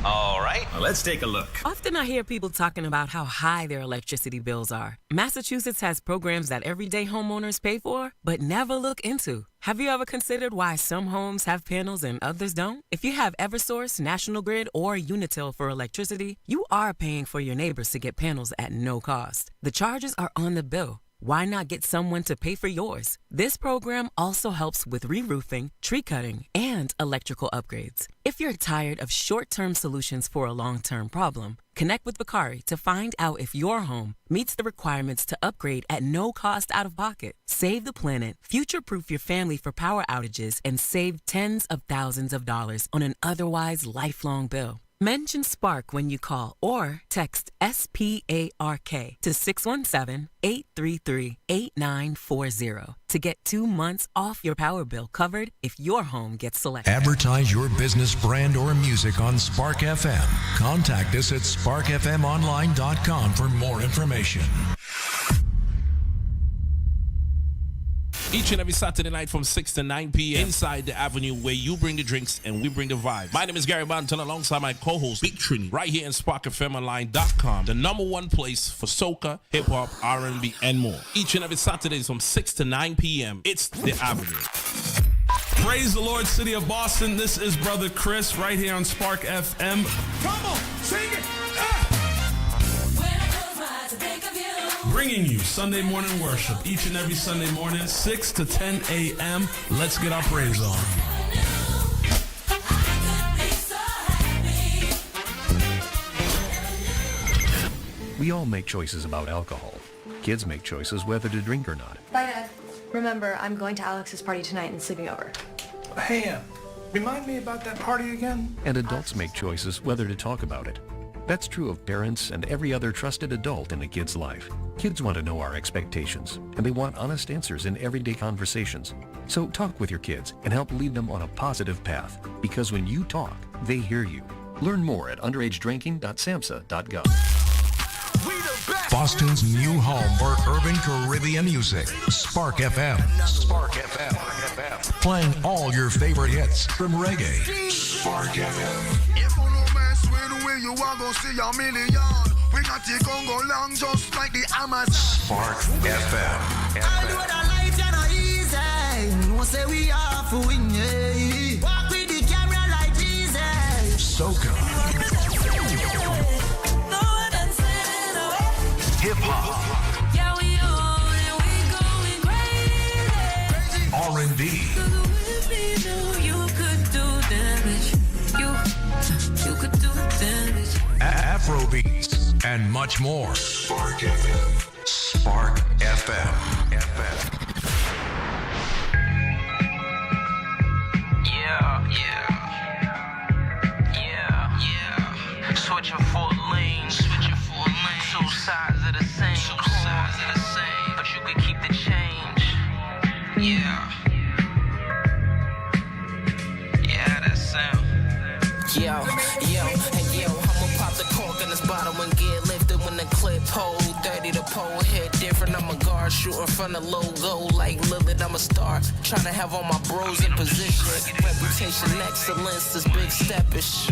All right, let's take a look. Often I hear people talking about how high their electricity bills are. Massachusetts has programs that everyday homeowners pay for, but never look into. Have you ever considered why some homes have panels and others don't? If you have Eversource, National Grid, or Unitil for electricity, you are paying for your neighbors to get panels at no cost. The charges are on the bill. Why not get someone to pay for yours? This program also helps with re-roofing, tree cutting, and electrical upgrades. If you're tired of short-term solutions for a long-term problem, connect with Bakari to find out if your home meets the requirements to upgrade at no cost out of pocket. Save the planet, future-proof your family for power outages, and save tens of thousands of dollars on an otherwise lifelong bill. Mention Spark when you call or text SPARK to 617-833-8940 to get 2 months off your power bill covered if your home gets selected. Advertise your business brand or music on Spark FM. Contact us at sparkfmonline.com for more information. Each and every Saturday night from 6 to 9 p.m. inside the Avenue, where you bring the drinks and we bring the vibes. My name is Gary Banton alongside my co-host Big Trini right here in SparkFMOnline.com, the #1 place for soca, hip-hop, R&B, and more. Each and every Saturday from 6 to 9 p.m. It's the Avenue. Praise the Lord, City of Boston. This is Brother Chris right here on Spark FM. Come on, sing it! Bringing you Sunday morning worship each and every Sunday morning, 6 to 10 a.m. Let's get our praise on. We all make choices about alcohol. Kids make choices whether to drink or not. Bye, Dad. Remember, I'm going to Alex's party tonight and sleeping over. Hey, remind me about that party again? And adults make choices whether to talk about it. That's true of parents and every other trusted adult in a kid's life. Kids want to know our expectations, and they want honest answers in everyday conversations. So talk with your kids and help lead them on a positive path, because when you talk, they hear you. Learn more at underagedrinking.samhsa.gov. Boston's new home for urban Caribbean music. Spark FM. Spark FM. Playing all your favorite hits from reggae. Spark FM. If you know mess with where you are gonna see a million. We got it gon' go long just like the Amazon. Spark FM. I know that life is not easy. No say we are for win, yeah. Walk with the camera like Jesus. Soca. Hip hop. Yeah, we on and we going crazy. R&B. You could do damage. You could do damage. Afrobeats and much more. Spark FM. Spark FM. Yeah. Switching 4 lanes. Two sides of the same coin. But you can keep the change. Yeah, that sound. Yo, I'ma pop the cork in this bottle and get lifted when the clip hold 30 way the pole hit different. I'm a guard shooting from the logo like Lillard. I'm a star trying to have all my bros in position. Reputation excellence, this big step is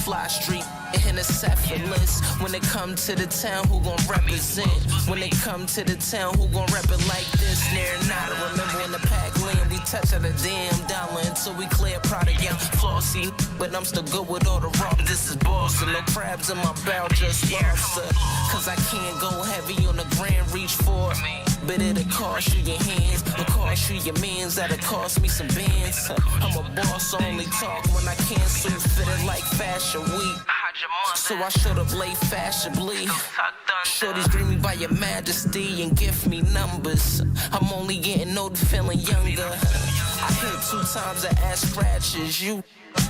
fly street in a cephalus. When it come to the town, who gon' represent? When it come to the town, who gon' rep it like this? Near not. I remember when the pack lean, we touch on a damn dollar until we clear product. Yeah, flossy, but I'm still good with all the raw. This is Boston, no crabs in my barrel, just lobster. Cause I can't go heavy on the grand reach for me. But it'll cost you your hands, it'll cost you your mans, that'll cost me some bands. I'm a boss, only talk when I cancel, fitted like Fashion Week. So I showed up late fashionably. Shorties greet me by your majesty and give me numbers. I'm only getting older, feeling younger. I hit 2 times the ass scratches. You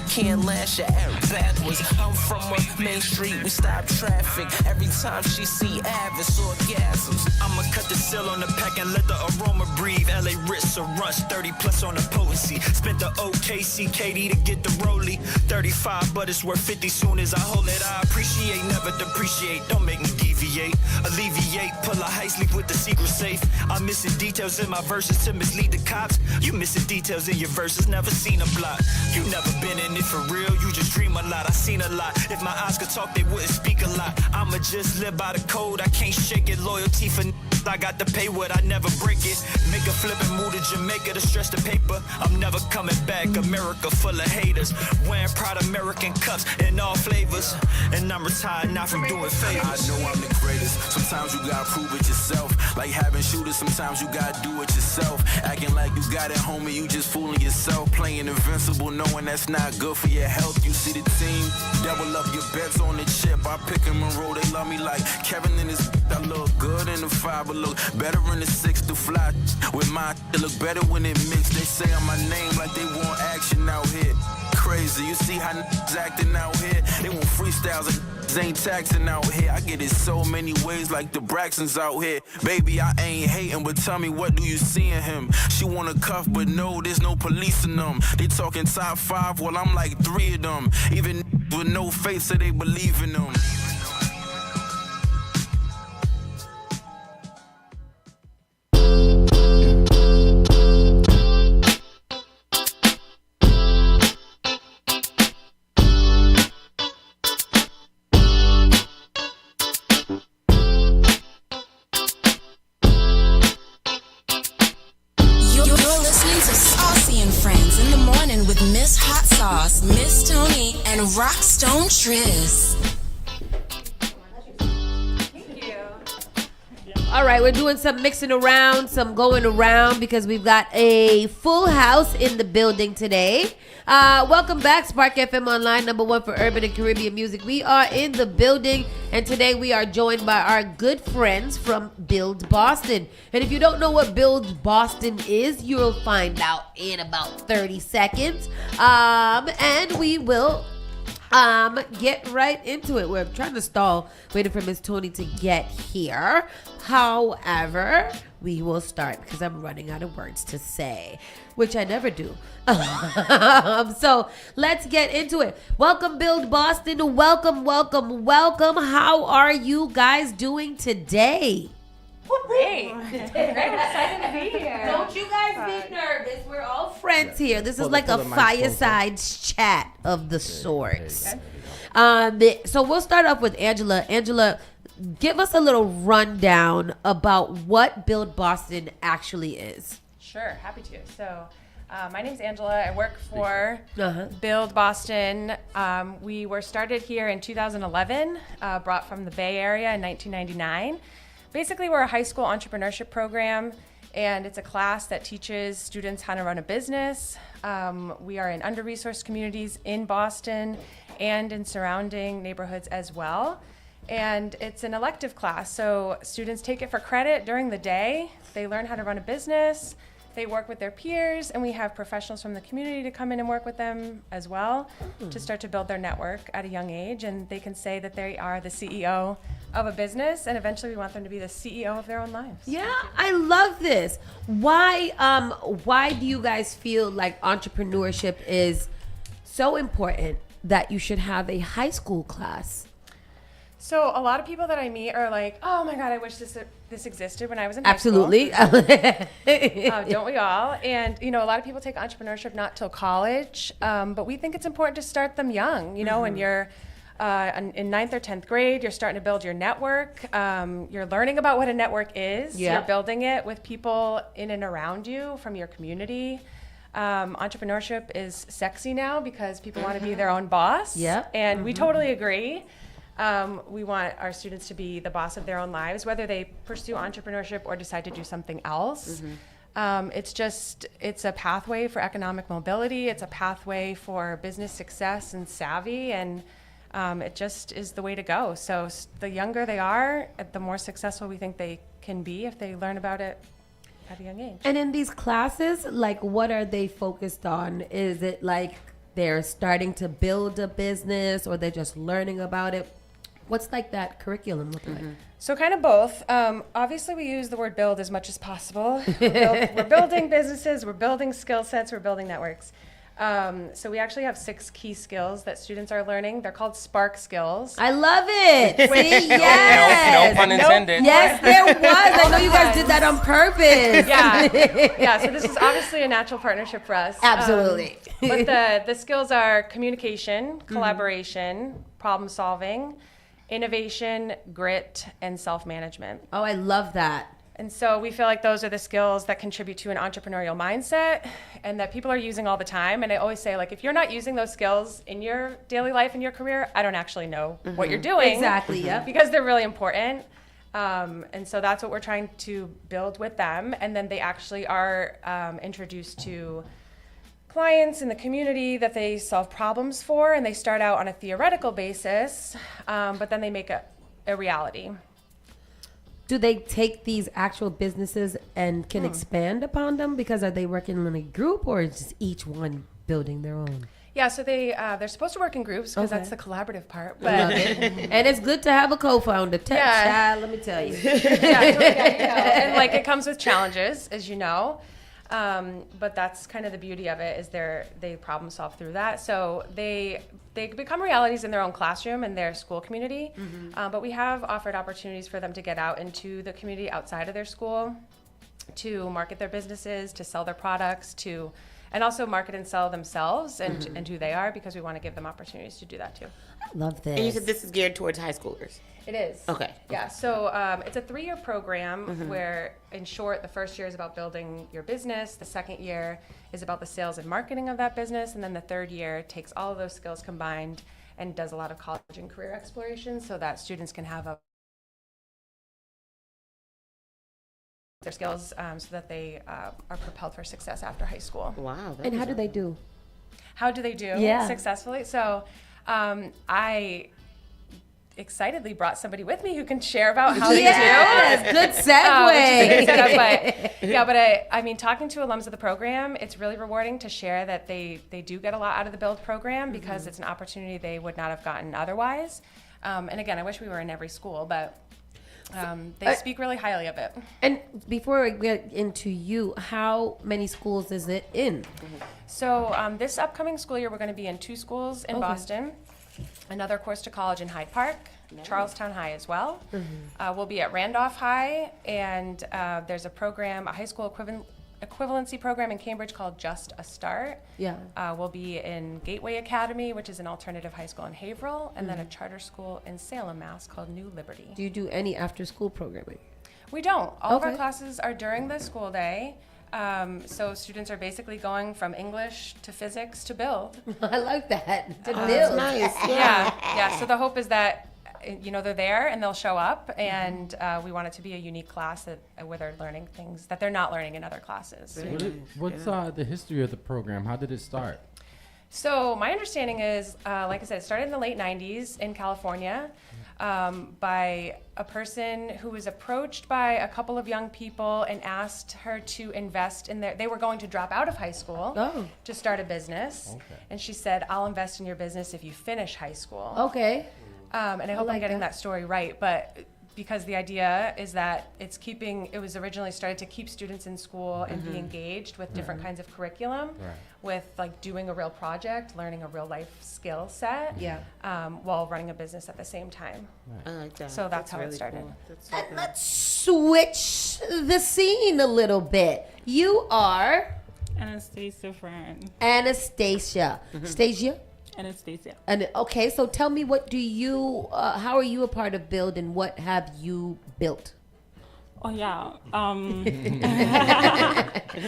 can't last your air backwards. I'm from a main street, we stop traffic. Every time she see Avis orgasms. I'ma cut the seal on the pack and let the aroma breathe. LA Ritz or Rush, 30 plus on the potency. Spent the OKC KD to get the Rollie. 35, but it's worth 50 soon as I hold it. I appreciate, never depreciate. Don't make me deviate. Alleviate, pull a high sleep with the secret safe. I'm missing details in my verses to mislead the cops. You missing details in your verses, never seen a block. You never been in it for real, you just dream a lot. I seen a lot. If my eyes could talk, they wouldn't speak a lot. I'ma just live by the code, I can't shake it. Loyalty for I got to pay what, I never break it. Make a flip and move to Jamaica to stretch the paper. I'm never coming back, America full of haters. Wearing proud American cups in all flavors. And I'm retired, not from doing favors. I know I'm the greatest, sometimes you gotta prove it yourself. Like having shooters, sometimes you gotta do it yourself. Acting like you got it, homie, you just fooling yourself. Playing invincible, knowing that's not good for your health. You see the team, double up your bets on the chip. I pick them and roll, they love me like Kevin in his. I look good in the 5, but look better in the 6 to fly. With mine, it look better when it mixed. They say on my name like they want action out here. Crazy, you see how niggas acting out here? They want freestyles and ain't taxing out here. I get it so many ways like the Braxtons out here. Baby, I ain't hating, but tell me, what do you see in him? She want a cuff, but no, there's no police in them. They talking top 5, well, I'm like 3 of them. Even with no faith, say they believe in them. Miss Hot Sauce, Miss Tony, and Rockstone Triz. Thank you. All right, we're doing some mixing around, some going around because we've got a full house in the building today. Welcome back, Spark FM Online, #1 for urban and Caribbean music. We are in the building, and today we are joined by our good friends from Build Boston. And if you don't know what Build Boston is, you'll find out in about 30 seconds. And we will get right into it. We're trying to stall, waiting for Miss Tony to get here. However, we will start because I'm running out of words to say, which I never do. So let's get into it. Welcome, Build Boston. Welcome, welcome, welcome. How are you guys doing today? Great. Very excited to be here. Don't you guys be nervous. We're all friends here. This is like a fireside chat of the sorts. So we'll start off with Angela. Angela, give us a little rundown about what Build Boston actually is. Sure, happy to. So my name's Angela. I work for Build Boston. We were started here in 2011, brought from the Bay Area in 1999. Basically, we're a high school entrepreneurship program, and it's a class that teaches students how to run a business. We are in under-resourced communities in Boston and in surrounding neighborhoods as well. And it's an elective class, so students take it for credit during the day. They learn how to run a business. They work with their peers, and we have professionals from the community to come in and work with them as well to start to build their network at a young age. And they can say that they are the CEO of a business, and eventually we want them to be the CEO of their own lives. Yeah, I love this. Why do you guys feel like entrepreneurship is so important that you should have a high school class? So a lot of people that I meet are like, "Oh my God, I wish this existed when I was in Absolutely. high school." Don't we all? And a lot of people take entrepreneurship not till college, but we think it's important to start them young. When you're in 9th or 10th grade, you're starting to build your network. You're learning about what a network is. Yeah. You're building it with people in and around you from your community. Entrepreneurship is sexy now because people want to be their own boss. Yep. And we totally agree. We want our students to be the boss of their own lives, whether they pursue entrepreneurship or decide to do something else. It's a pathway for economic mobility. It's a pathway for business success and savvy, and it just is the way to go. So the younger they are, the more successful we think they can be if they learn about it at a young age. And in these classes, like, what are they focused on? Is it like they're starting to build a business, or they're just learning about it? What's like that curriculum look like? So kind of both. Obviously, we use the word build as much as possible. We're building businesses, we're building skill sets, we're building networks. So we actually have 6 key skills that students are learning. They're called Spark skills. I love it. See, yes. No pun intended. Yes, there was. I know you guys did that on purpose. Yeah. So this is obviously a natural partnership for us. Absolutely. But the skills are communication, collaboration, problem solving, innovation, grit, and self-management. Oh, I love that. And so we feel like those are the skills that contribute to an entrepreneurial mindset and that people are using all the time. And I always say, like, if you're not using those skills in your daily life and your career, I don't actually know what you're doing. Exactly, yeah. Because they're really important. And so that's what we're trying to build with them. And then they actually are introduced to clients in the community that they solve problems for, and they start out on a theoretical basis, but then they make a reality. Do they take these actual businesses and can expand upon them? Because are they working in a group, or is just each one building their own? Yeah, so they're supposed to work in groups because that's the collaborative part. But Love it. And it's good to have a co-founder. Child, let me tell you. And like, it comes with challenges, as you know. But that's kind of the beauty of it, is they problem solve through that. So they become realities in their own classroom and their school community. But we have offered opportunities for them to get out into the community outside of their school, to market their businesses, to sell their products, and also market and sell themselves and who they are, because we want to give them opportunities to do that too. Love this. And you said this is geared towards high schoolers. It is. Okay. Yeah, so it's a 3-year program where, in short, the first year is about building your business, the second year is about the sales and marketing of that business, and then the third year takes all of those skills combined and does a lot of college and career exploration so that students can have their skills so that they are propelled for success after high school. Wow. And how do they do? How do they do successfully? So I excitedly brought somebody with me who can share about how they do. Good segue. But I mean, talking to alums of the program, it's really rewarding to share that they do get a lot out of the Build program because it's an opportunity they would not have gotten otherwise. And again, I wish we were in every school, but they speak really highly of it. And before we get into you, how many schools is it in? So this upcoming school year, we're going to be in 2 schools in Boston. Another course to college in Hyde Park, Charlestown High as well. We'll be at Randolph High, and there's a program, a high school equivalency program in Cambridge called Just a Start. Yeah. We'll be in Gateway Academy, which is an alternative high school in Haverhill, and then a charter school in Salem, Mass. called New Liberty. Do you do any after-school programming? We don't. All of our classes are during the school day. So students are basically going from English to physics to build. I like that. To build. That's nice. Yeah. So the hope is that they're there and they'll show up, and we want it to be a unique class where they're learning things that they're not learning in other classes. What's the history of the program? How did it start? So my understanding is, like I said, it started in the late 90s in California. By a person who was approached by a couple of young people and asked her to invest in they were going to drop out of high school to start a business. And she said, "I'll invest in your business if you finish high school." Okay. And I hope I'm getting that story right, but because the idea is that it was originally started to keep students in school and be engaged with different kinds of curriculum, with like doing a real project, learning a real life skill set, while running a business at the same time. I like that. So that's how really it started. cool. That's so And good. let's switch the scene a little bit. You are Anastasia friend. Anastasia. Stasia? Anastasia. And okay, so tell me, what do you? How are you a part of Build, and what have you built? Oh yeah.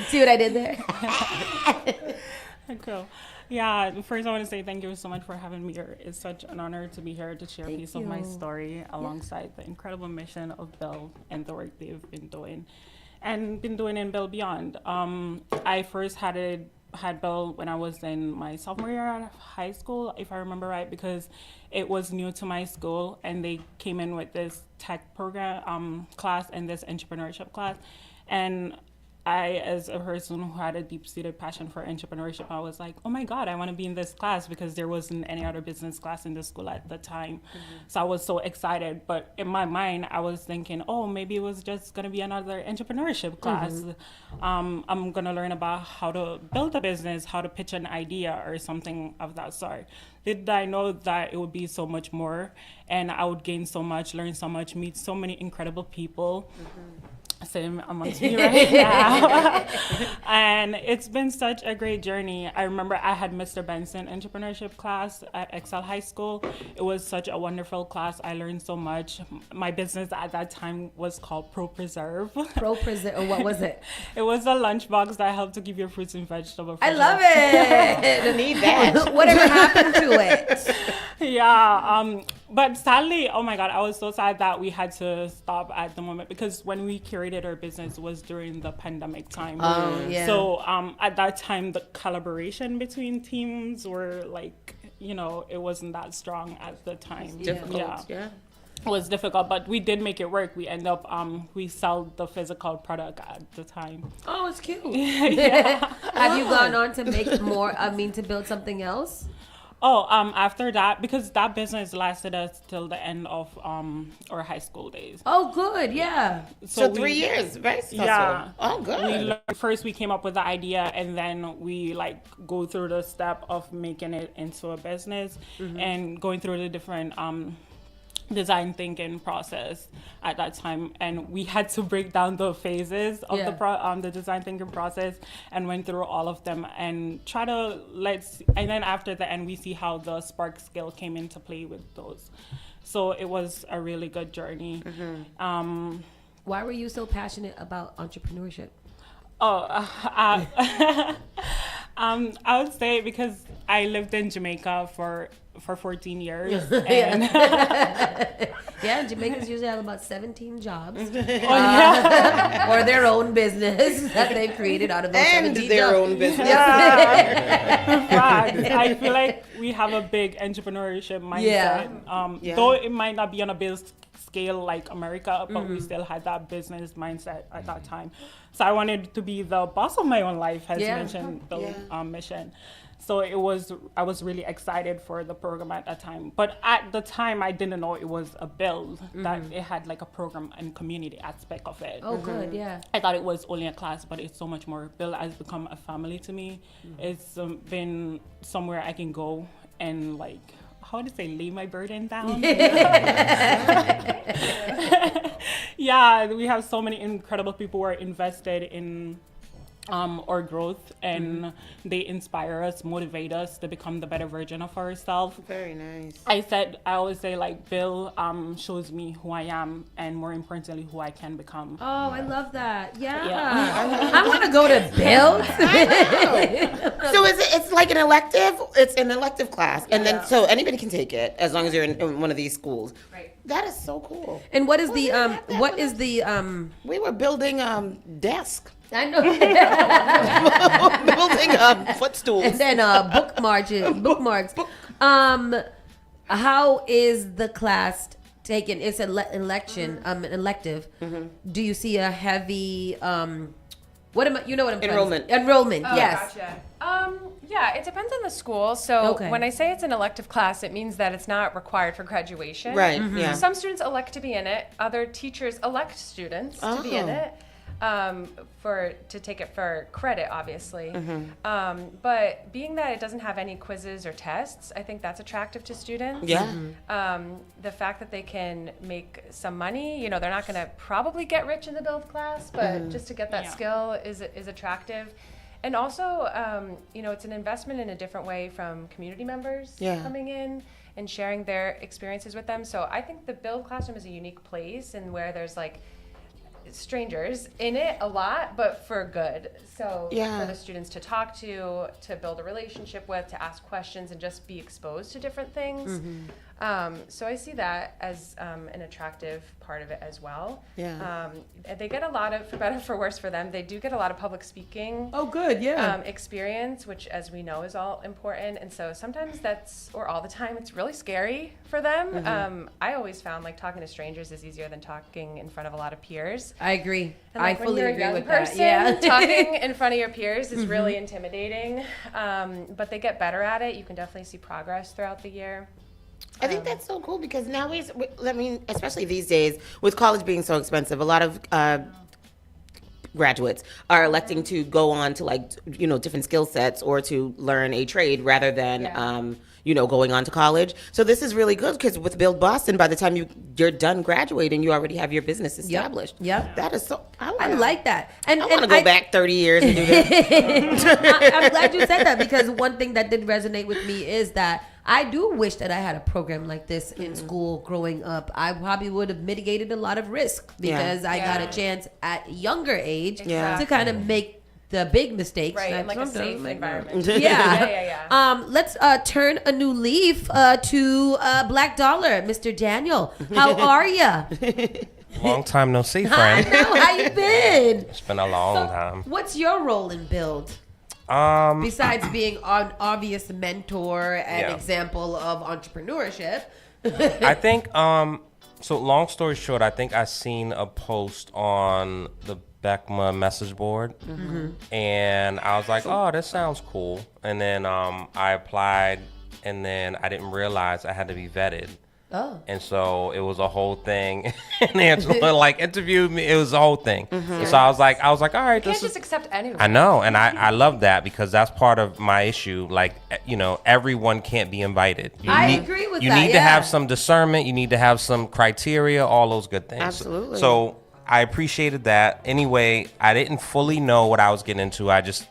See what I did there? Cool. Yeah. First, I want to say thank you so much for having me here. It's such an honor to be here to share a piece of my story alongside the incredible mission of Build and the work they've been doing, and been doing in Build Beyond. I first had Build when I was in my sophomore year of high school, if I remember right, because it was new to my school, and they came in with this tech program class and this entrepreneurship class, and I, as a person who had a deep-seated passion for entrepreneurship, I was like, oh my God, I want to be in this class, because there wasn't any other business class in the school at the time. So I was so excited. But in my mind, I was thinking, oh, maybe it was just going to be another entrepreneurship class. I'm going to learn about how to build a business, how to pitch an idea or something of that sort. Did I know that it would be so much more, and I would gain so much, learn so much, meet so many incredible people. Same amongst me right now. And it's been such a great journey. I remember I had Mr. Benson entrepreneurship class at Excel High School. It was such a wonderful class. I learned so much. My business at that time was called Pro Preserve. Pro Preserve, or what was it? It was a lunchbox that helped to keep your fruits and vegetables. I love it. I need that. Whatever happened to it? Yeah. But sadly, oh my God, I was so sad that we had to stop at the moment, because when we curated our business was during the pandemic time. So at that time, the collaboration between teams were like, it wasn't that strong at the time. Difficult, yeah. It was difficult, but we did make it work. We end up, we sold the physical product at the time. Oh, it's cute. Have you gone on to make more, to build something else? Oh, after that, because that business lasted us till the end of our high school days. Oh, good, yeah. So 3 years, right? Yeah. Oh, good. First, we came up with the idea, and then we go through the step of making it into a business and going through the different design thinking process at that time, and we had to break down the phases of the design thinking process, and went through all of them and try to and then after the end we see how the spark skill came into play with those. So it was a really good journey. Why were you so passionate about entrepreneurship? I would say because I lived in Jamaica for 14 years. And yeah, Jamaicans usually have about 17 jobs. Or their own business that they've created out of those 17 their jobs. own business. I feel like we have a big entrepreneurship mindset. Though it might not be on a big scale like America, but we still had that business mindset at that time. So I wanted to be the boss of my own life, as mentioned, the mission. So I was really excited for the program at that time. But at the time, I didn't know it was a build, that it had like a program and community aspect of it. Oh, good, yeah. I thought it was only a class, but it's so much more. Build has become a family to me. It's been somewhere I can go and how to say, lay my burden down. Yeah, we have so many incredible people who are invested in our growth, and they inspire us, motivate us to become the better version of ourselves. Very nice. I always say Bill shows me who I am, and more importantly, who I can become. Oh, I love that. Yeah. I want to go to Bill. So it's like an elective? It's an elective class. And then, so anybody can take it as long as you're in one of these schools. Right. That is so cool. And what is the we were building desk. I know. Building footstools. And then bookmarks. How is the class taken? It's an elective. Do you see a heavy enrollment? Oh, Yes. Gotcha. Yeah, it depends on the school. So Okay. when I say it's an elective class, it means that it's not required for graduation. Right, yeah. Some students elect to be in it. Other teachers elect students to be in it. To take it for credit, obviously. But being that it doesn't have any quizzes or tests, I think that's attractive to students. Yeah. The fact that they can make some money, you know, they're not going to probably get rich in the build class, but just to get that skill is attractive. And also, you know, it's an investment in a different way from community members coming in and sharing their experiences with them. So I think the build classroom is a unique place and where there's like strangers in it a lot, but for good. So for the students to talk to build a relationship with, to ask questions and just be exposed to different things. So I see that as an attractive part of it as well. And they get a lot of, for better for worse for them, they do get a lot of public speaking. Oh, good, yeah. Experience, which as we know is all important. And so sometimes or all the time, it's really scary for them. I always found like talking to strangers is easier than talking in front of a lot of peers. I agree. And like I fully agree with person, that. Yeah. talking in front of your peers is really intimidating. But they get better at it. You can definitely see progress throughout the year. I think that's so cool because nowadays, I mean, especially these days, with college being so expensive, a lot of graduates are electing to go on to like, you know, different skill sets or to learn a trade rather than, you know, going on to college. So this is really good because with Build Boston, by the time you're done graduating, you already have your business established. Yep. That is so, I like that. And I want to go back 30 years and do this. I'm glad you said that because one thing that did resonate with me is that I do wish that I had a program like this in school growing up. I probably would have mitigated a lot of risk because I got a chance at younger age to kind of make the big mistakes. Right, in like a safe environment. Let's turn a new leaf to Black Dollar. Mr. Daniel, how are ya? Long time no see, friend. I know, how you been? It's been a long time. What's your role in Build? Besides being an obvious mentor and example of entrepreneurship. I think, so long story short, I think I seen a post on the BECMA message board and I was like, oh, this sounds cool. And then I applied and then I didn't realize I had to be vetted. Oh. And so it was a whole thing. And Angela like interviewed me. It was a whole thing. And so I was like, all right. You can't just accept anyone. I know. And I love that because that's part of my issue. Like, you know, everyone can't be invited. I agree with that. You need to have some discernment. You need to have some criteria, all those good things. Absolutely. So I appreciated that. Anyway, I didn't fully know what I was getting into. I just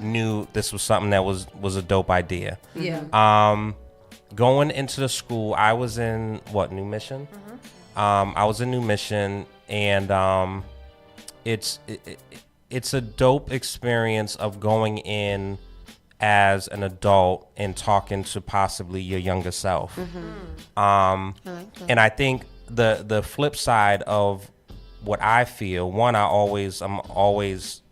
knew this was something that was a dope idea. Yeah. Going into the school, I was in New Mission? I was in New Mission, and it's a dope experience of going in as an adult and talking to possibly your younger self. And I think the flip side of what I feel, one, I'm always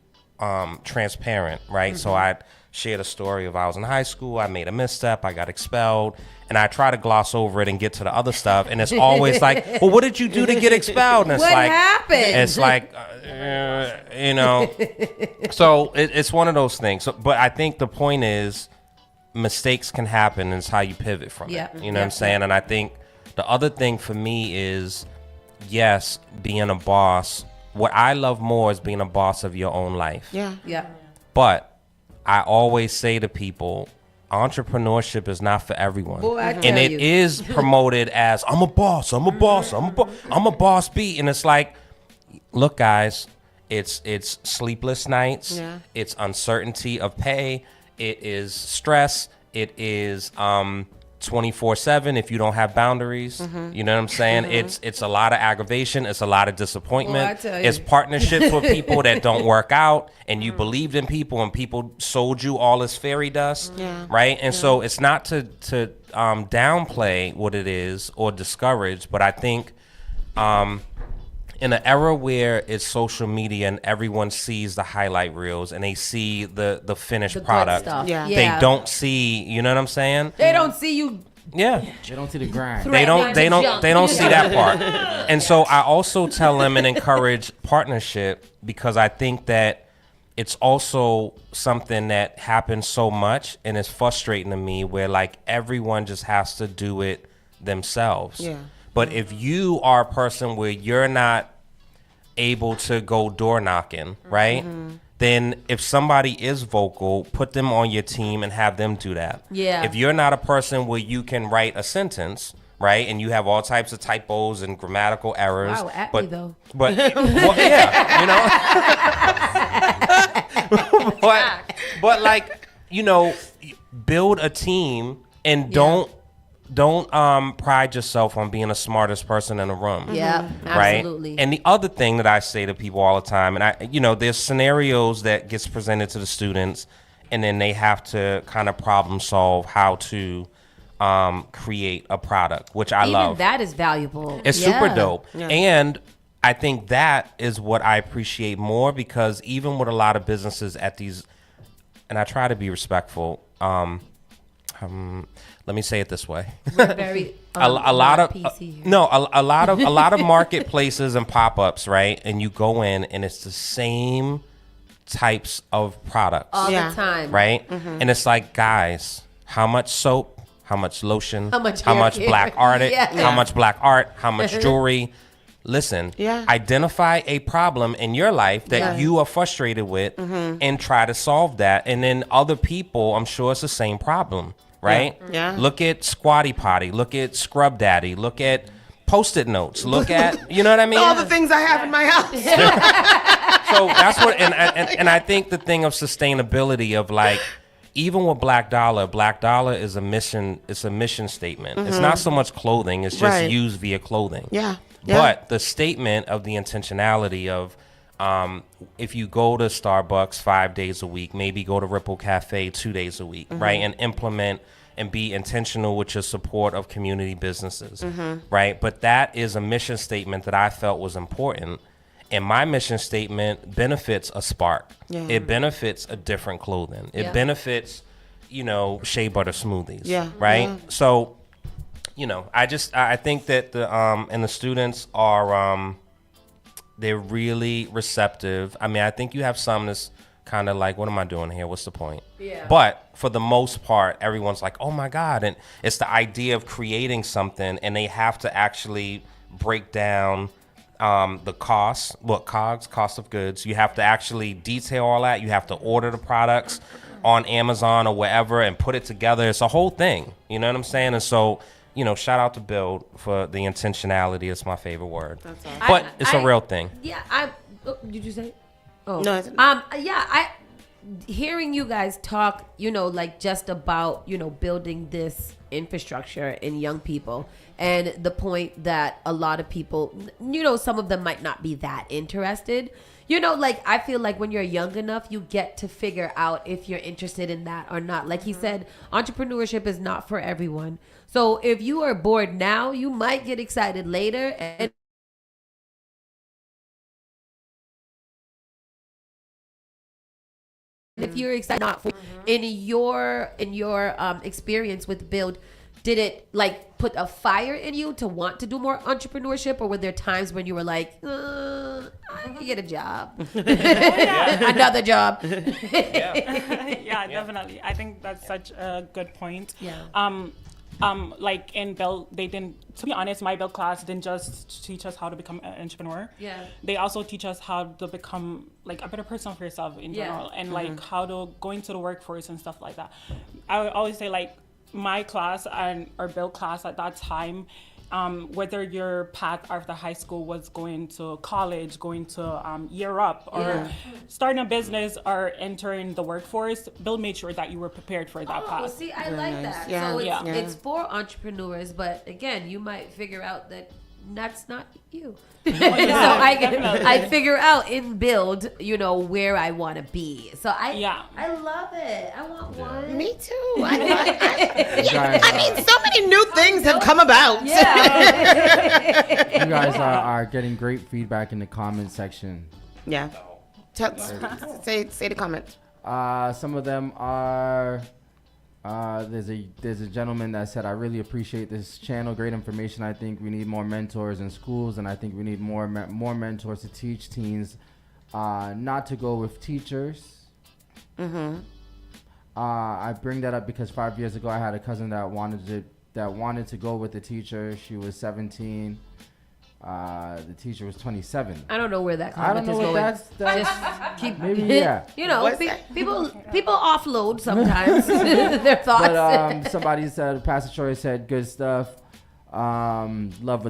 transparent, right? So I shared a story of I was in high school, I made a misstep, I got expelled, and I try to gloss over it and get to the other stuff, and it's always like, well, what did you do to get expelled? And it's what like, happened? It's like, you know, so it's one of those things. So, but I think the point is mistakes can happen, and it's how you pivot from it. You know what I'm saying? And I think the other thing for me is, yes, being a boss. What I love more is being a boss of your own life. Yeah. But I always say to people, entrepreneurship is not for everyone. Boy, and it is promoted as, I'm a boss, I'm a boss, I'm a boss B. And it's like, look, guys, it's sleepless nights. It's uncertainty of pay. It is stress. It is 24/7 if you don't have boundaries. You know what I'm saying? It's a lot of aggravation. It's a lot of disappointment. Boy, I tell you. It's partnerships with people that don't work out, and you believed in people, and people sold you all this fairy dust, right? And so it's not to downplay what it is or discourage, but I think in an era where it's social media and everyone sees the highlight reels and they see the finished product, they don't see, you know what I'm saying? They don't see you. They don't see the grind. They don't see that part. And so I also tell them and encourage partnership because I think that it's also something that happens so much, and it's frustrating to me where like everyone just has to do it themselves. Yeah. But if you are a person where you're not able to go door knocking, right? Then if somebody is vocal, put them on your team and have them do that. Yeah. If you're not a person where you can write a sentence, right, and you have all types of typos and grammatical errors. Wow, at but, me though. But well, yeah, you know. but like, you know, build a team and don't pride yourself on being the smartest person in the room. Yeah, right? absolutely. And the other thing that I say to people all the time, and there's scenarios that gets presented to the students, and then they have to kind of problem solve how to create a product, which I love. Even that is valuable. It's super dope. Yeah. And I think that is what I appreciate more, because even with a lot of businesses at these, and I try to be respectful, let me say it this way. We're very a lot of PC here. no, a lot of marketplaces and pop-ups, right? And you go in and it's the same types of products all the time, right? And it's like, guys, how much soap, how much lotion, how much black art, how much black art, how much jewelry. Listen, Yeah. identify a problem in your life that you are frustrated with and try to solve that. And then other people, I'm sure it's the same problem, right? Yeah. Look at Squatty Potty, look at Scrub Daddy, look at Post-it notes, look at, you know what I mean? All the things I have in my house. So that's what, and I think the thing of sustainability of like, even with Black Dollar is a mission. It's a mission statement. It's not so much clothing. It's just used via clothing. Yeah. But the statement of the intentionality of, if you go to Starbucks 5 days a week, maybe go to Ripple Cafe 2 days a week, right? And implement and be intentional with your support of community businesses, right? But that is a mission statement that I felt was important. And my mission statement benefits a Spark. Yeah. It benefits a different clothing. It benefits, shea butter smoothies. Yeah. Right? Yeah. So, I think that the students are, they're really receptive. I mean, I think you have some that's kind of like, what am I doing here? What's the point? Yeah. But for the most part, everyone's like, oh my God. And it's the idea of creating something, and they have to actually break down the cost of goods. You have to actually detail all that. You have to order the products on Amazon or wherever and put it together. It's a whole thing. You know what I'm saying? And so, shout out to Build for the intentionality. It's my favorite word. That's awesome. But it's a real thing. Yeah, did you say? Oh. No. Hearing you guys talk, like just about, building this infrastructure in young people, and the point that a lot of people, some of them might not be that interested. I feel like when you're young enough, you get to figure out if you're interested in that or not. Like he said, entrepreneurship is not for everyone. So if you are bored now, you might get excited later. And if you're excited, not for, in your experience with Build, did it like put a fire in you to want to do more entrepreneurship, or were there times when you were like, I can get a job, another job? Yeah, definitely. I think that's such a good point. Yeah. Like in Build, they didn't, to be honest, my Build class didn't just teach us how to become an entrepreneur. Yeah. They also teach us how to become like a better person for yourself in general, and like how to go into the workforce and stuff like that. I would always say like my class and our Build class at that time, whether your path after high school was going to college, going to year up, or starting a business or entering the workforce, Build made sure that you were prepared for that path. Well, see, I like that. Yeah. So Yeah. it's for entrepreneurs, but again, you might figure out that that's not you. So I figure out in Build, where I want to be. So I love it. I want one. Me too. I mean, so many new things have come about. Yeah. You guys are getting great feedback in the comment section. Yeah. Say the comment. Some of them are. There's a gentleman that said, I really appreciate this channel, great information. I think we need more mentors in schools, and I think we need more mentors to teach teens not to go with teachers. I bring that up because 5 years ago I had a cousin that wanted to go with the teacher. She was 17. The teacher was 27. I don't know where that I don't comment know is what going. that's Just keep maybe, yeah. You know, people offload sometimes their thoughts. But somebody said, Pastor Troy said, good stuff. Love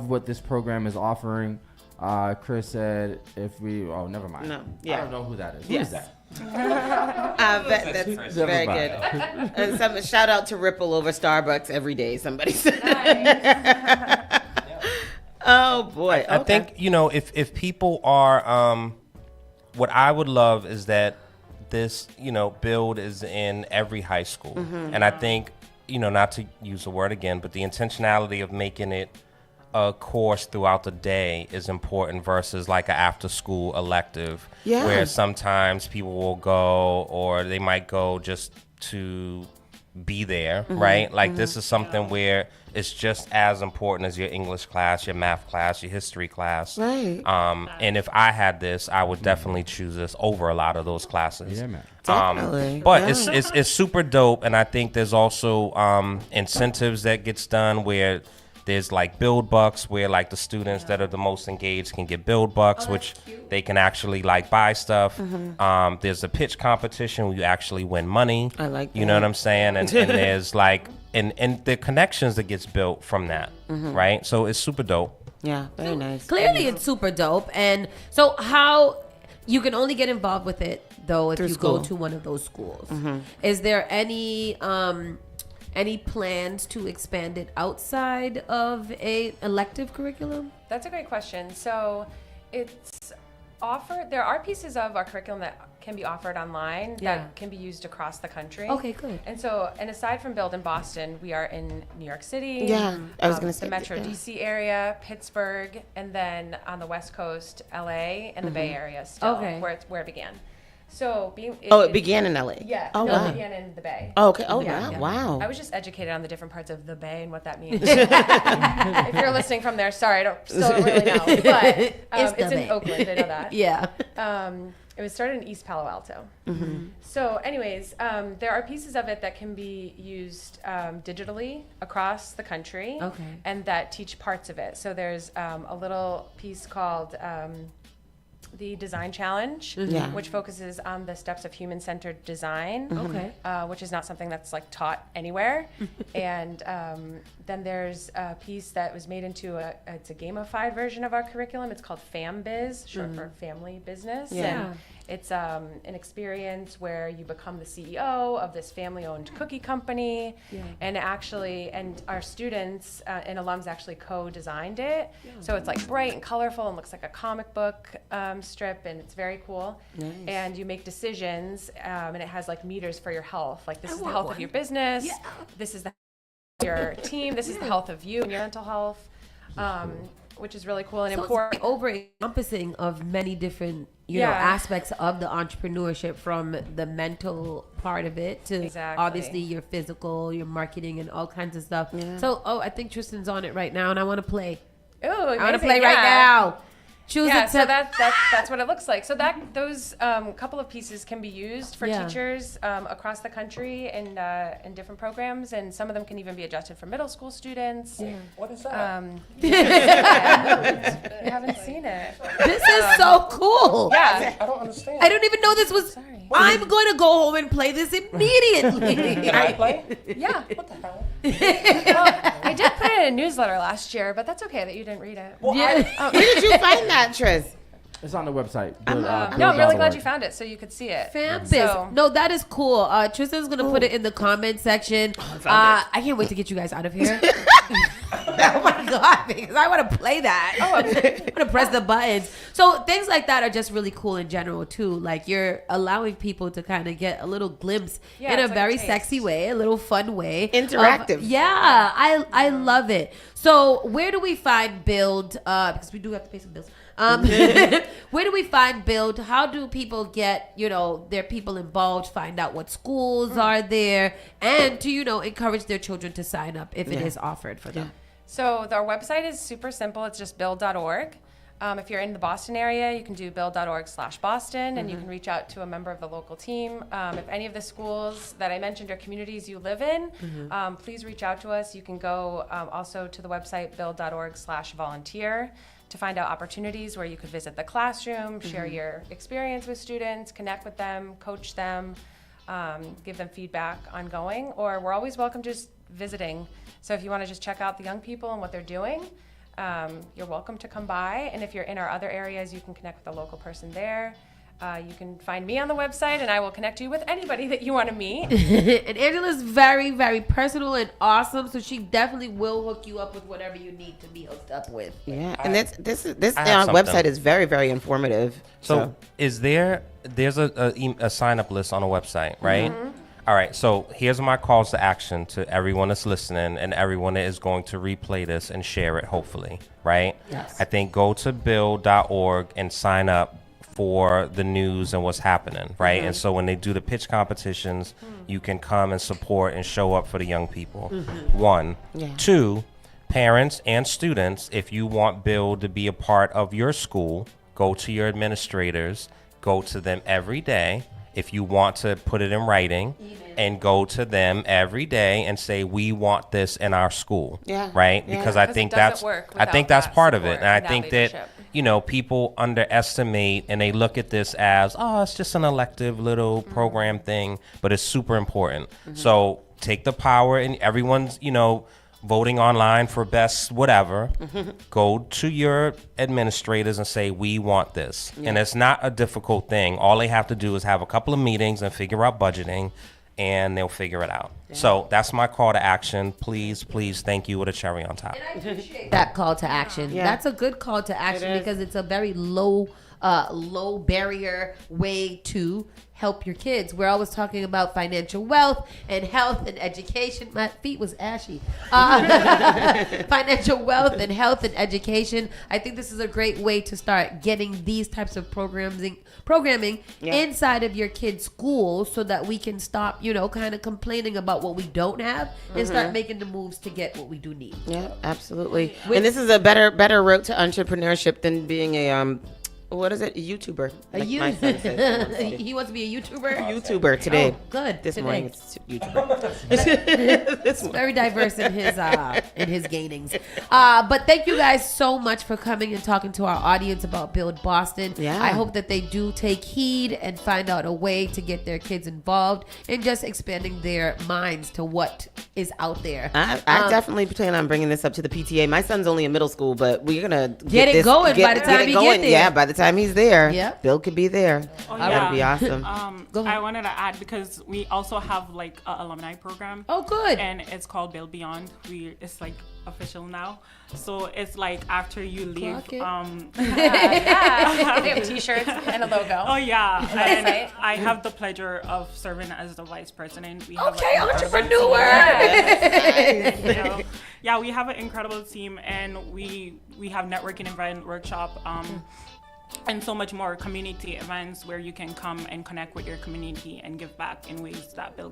what this program is offering. Chris said, never mind. No, yeah. I don't know who that is. Yes. Who is that? That's very good. And shout out to Ripple over Starbucks every day. Somebody said. Nice. Oh boy! I think if people are, what I would love is that this build is in every high school, and I think not to use the word again, but the intentionality of making it a course throughout the day is important versus like an after school elective where sometimes people will go or they might go just to be there, right? Like this is something where it's just as important as your English class, your math class, your history class. Right. And if I had this, I would definitely choose this over a lot of those classes. Yeah, man. Definitely. But it's super dope, and I think there's also incentives that gets done where there's like build bucks where like the students that are the most engaged can get build bucks, which they can actually like buy stuff. There's a pitch competition where you actually win money. I like that. You know what I'm saying? And there's like and the connections that gets built from that, right? So it's super dope. Yeah, very nice. Clearly, it's super dope. And so, how you can only get involved with it though if Through you school. go to one of those schools. Is there any plans to expand it outside of a elective curriculum? That's a great question. So it's offered, there are pieces of our curriculum that can be offered online that can be used across the country. Okay, good. And aside from Build in Boston, we are in New York City. Yeah, I was going to say the Metro yeah. DC area, Pittsburgh, and then on the West Coast, LA, and the Bay Area still, where it began. So it began in LA. Yeah. Oh, no, wow. It began in the Bay. Oh, okay. Oh, Yeah. wow. I was just educated on the different parts of the Bay and what that means. If you're listening from there, sorry, I still don't really know. But it's in Oakland, I know that. Yeah. It was started in East Palo Alto. So anyways, there are pieces of it that can be used digitally across the country and that teach parts of it. So there's a little piece called the Design Challenge, which focuses on the steps of human-centered design, which is not something that's like taught anywhere. And then there's a piece that was made into it's a gamified version of our curriculum. It's called FamBiz, short for Family Business. Yeah. And it's an experience where you become the CEO of this family-owned cookie company, and our students and alums actually co-designed it. So it's like bright and colorful and looks like a comic book strip, and it's very cool. Nice. And you make decisions, and it has like meters for your health. Like this is the health of your business. This is the health of your team. This is the health of you and your mental health. Which is really cool and important. It's over encompassing of many different aspects of the entrepreneurship, from the mental part of it to obviously your physical, your marketing, and all kinds of stuff. So I think Tristan's on it right now, and I want to play. Oh, I want to play right now. Choose it. So that's what it looks like. So those couple of pieces can be used for teachers across the country in different programs, and some of them can even be adjusted for middle school students. What is that? You haven't seen it. This is so cool. Yeah. I don't understand. I don't even know this was. I'm going to go home and play this immediately. Can I play? Yeah. What the hell? Well, I did put it in a newsletter last year, but that's okay that you didn't read it. Well, Where did you find that, Tris? It's on the website. No, I'm really glad you found it so you could see it. FamBiz. No, that is cool. Tristan's going to put it in the comment section. I can't wait to get you guys out of here. Oh my God, because I want to play that. I want to press the buttons. So things like that are just really cool in general too. Like you're allowing people to kind of get a little glimpse in a very sexy way, a little fun way. Interactive. I love it. So where do we find Build? Because we do have to pay some bills. Where do we find Build? How do people get, their people involved, find out what schools are there, and to, encourage their children to sign up if it is offered for them? So our website is super simple. It's just build.org. If you're in the Boston area, you can do build.org/Boston, and you Mhm. can reach out to a member of the local team. If any of the schools that I mentioned are communities you live in, Mhm. please reach out to us. You can go also to the website build.org/volunteer to find out opportunities where you could visit the classroom, share Mhm. your experience with students, connect with them, coach them, give them feedback ongoing, or we're always welcome just visiting. So if you want to just check out the young people and what they're doing, you're welcome to come by. And if you're in our other areas, you can connect with a local person there. You can find me on the website, and I will connect you with anybody that you want to meet. And Angela's very, very personal and awesome, so she definitely will hook you up with whatever you need to be hooked up with. Yeah, and this I have website something. is very, very informative. So there's a sign up list on the website, right? Mhm. All right, so here's my calls to action to everyone that's listening and everyone that is going to replay this and share it, hopefully, right? Yes. I think go to build.org and sign up for the news and what's happening, right? Mhm. And so when they do the pitch competitions, you can come and support and show up for the young people. Mhm. One. Yeah. Two, parents and students, if you want Build to be a part of your school, go to your administrators, go to them every day. If you want to put it in writing, and go to them every day and say, we want this in our school. Yeah. Right? Yeah. Because I Because think it doesn't that's work I think without that's that part of it. support And I and that think that, leadership. you know, people underestimate and they look at this as, oh, it's just an elective little program thing, but it's super important. So take the power, and everyone's, you know, voting online for best whatever. Go to your administrators and say, we want this. Yeah. And it's not a difficult thing. All they have to do is have a couple of meetings and figure out budgeting, and they'll figure it out. So that's my call to action. Please, please, thank you with a cherry on top. That call to action. Yeah. That's a good call to action is. because it's a very low barrier way to help your kids. We're always talking about financial wealth and health and education. My feet was ashy. Financial wealth and health and education. I think this is a great way to start getting these types of programming Yeah. inside of your kids' school so that we can stop, you know, kind of complaining about what we don't have and start making the moves to get what we do need. Yeah, absolutely. With- And this is a better route to entrepreneurship than being a what is it? A YouTuber. Like my son says. He wants to be a YouTuber. YouTuber today. Oh, good. This today. morning it's YouTuber. It's very diverse in his gainings. But thank you guys so much for coming and talking to our audience about Build Boston. Yeah. I hope that they do take heed and find out a way to get their kids involved and just expanding their minds to what is out there. I definitely plan on bringing this up to the PTA. My son's only in middle school, but we're gonna Get it going by the time he get there. Yeah, by the time he's there, Yep. Bill could be there. Oh, That'd be awesome. I wanted to add because we also have like an alumni program. Oh, good. And it's called Build Beyond. It's like official now. So it's like after you leave. Clock it. Yeah, they have T-shirts and a logo. Oh yeah, On the and website. I have the pleasure of serving as the vice president. We have Okay, an incredible entrepreneur. team. You know, yeah, we have an incredible team, and we have networking event workshop. And so much more community events where you can come and connect with your community and give back in ways that Bill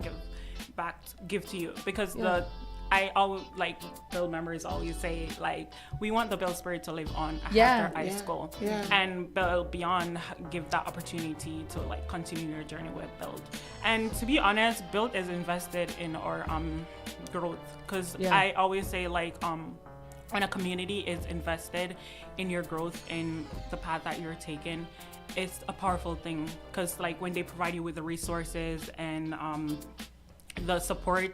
give to you. Because I always like Bill members always say like we want the Bill spirit to live on after high school, and Bill Beyond give that opportunity to like continue your journey with Build. And to be honest, Build is invested in our growth because I always say like when a community is invested in your growth in the path that you're taking, it's a powerful thing because like when they provide you with the resources and the support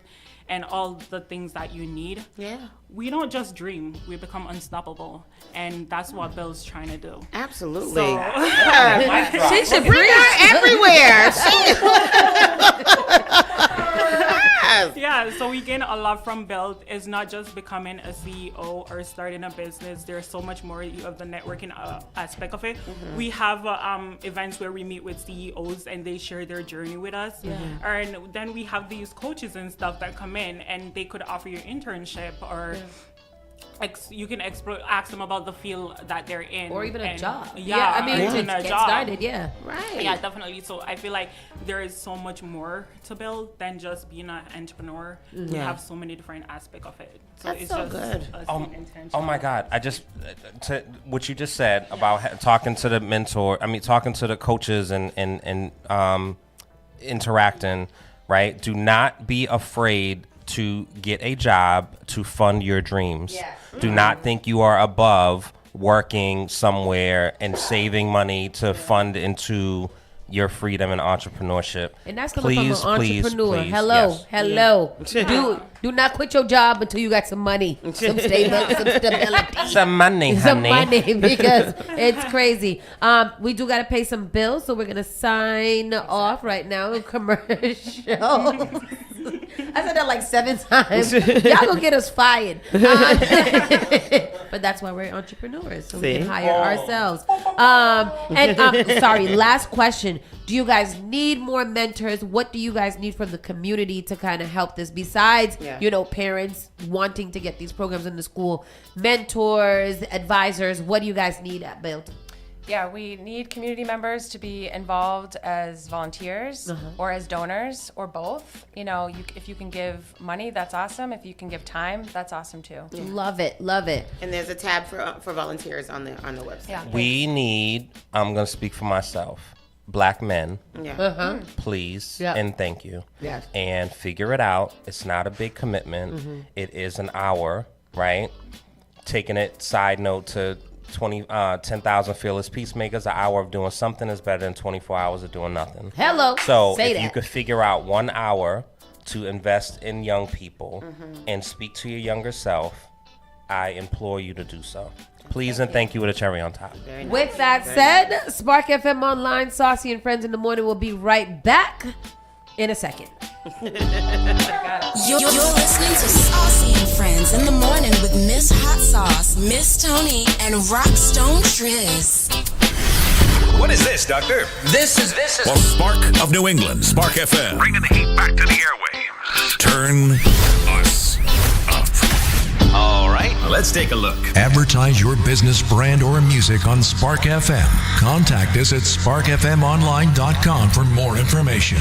and all the things that you need, we don't just dream, we become unstoppable, and that's what Bill's trying to do. Absolutely. So, She should bring her everywhere. Yeah, so we gain a lot from Build. It's not just becoming a CEO or starting a business. There's so much more. You have the networking aspect of it. We have events where we meet with CEOs and they share their journey with us. And then we have these coaches and stuff that come in and they could offer you internship or ask them about the field that they're in, or even a job. Yeah, I mean, even to a get job. started. Yeah, right. Yeah, definitely. So I feel like there is so much more to build than just being an entrepreneur. We have so many different aspects of it. So That's it's so just good. Oh my God! I just to what you just said about talking to the mentor. I mean, talking to the coaches and interacting. Right? Do not be afraid to get a job to fund your dreams. Yeah. Do not think you are above working somewhere and saving money to fund into your freedom and entrepreneurship. And that's coming from an entrepreneur. Hello. Yes. Do not quit your job until you got some money, some stability, some money, some honey. money, because it's crazy. We do got to pay some bills, so we're gonna sign off right now. Commercial. I said that like 7 times. Y'all gonna get us fired. But that's why we're entrepreneurs, so we can hire ourselves. Sorry, last question. Do you guys need more mentors? What do you guys need from the community to kind of help this besides, parents wanting to get these programs in the school, mentors, advisors? What do you guys need at Build? Yeah, we need community members to be involved as volunteers or as donors or both. If you can give money, that's awesome. If you can give time, that's awesome too. Yeah. Love it. And there's a tab for volunteers on the website. Yeah. We need. I'm gonna speak for myself. Black men, please and thank you. Yes. And figure it out. It's not a big commitment. It is an hour, right? Taking it side note to 10,000 Fearless Peacemakers, an hour of doing something is better than 24 hours of doing nothing. Hello. So Say if that. you could figure out 1 hour to invest in young people and speak to your younger self, I implore you to do so. Please and thank you with a cherry on top. With that said, Spark FM Online, Saucy and Friends in the Morning will be right back in a second. You're listening to Saucy and Friends in the Morning with Miss Hot Sauce, Miss Tony, and Rockstone Triz. What is this, Doctor? This is Well, Spark of New England, Spark FM. Bringing the heat back to the airwaves. Turn us up. All right, let's take a look. Advertise your business, brand, or music on Spark FM. Contact us at sparkfmonline.com for more information.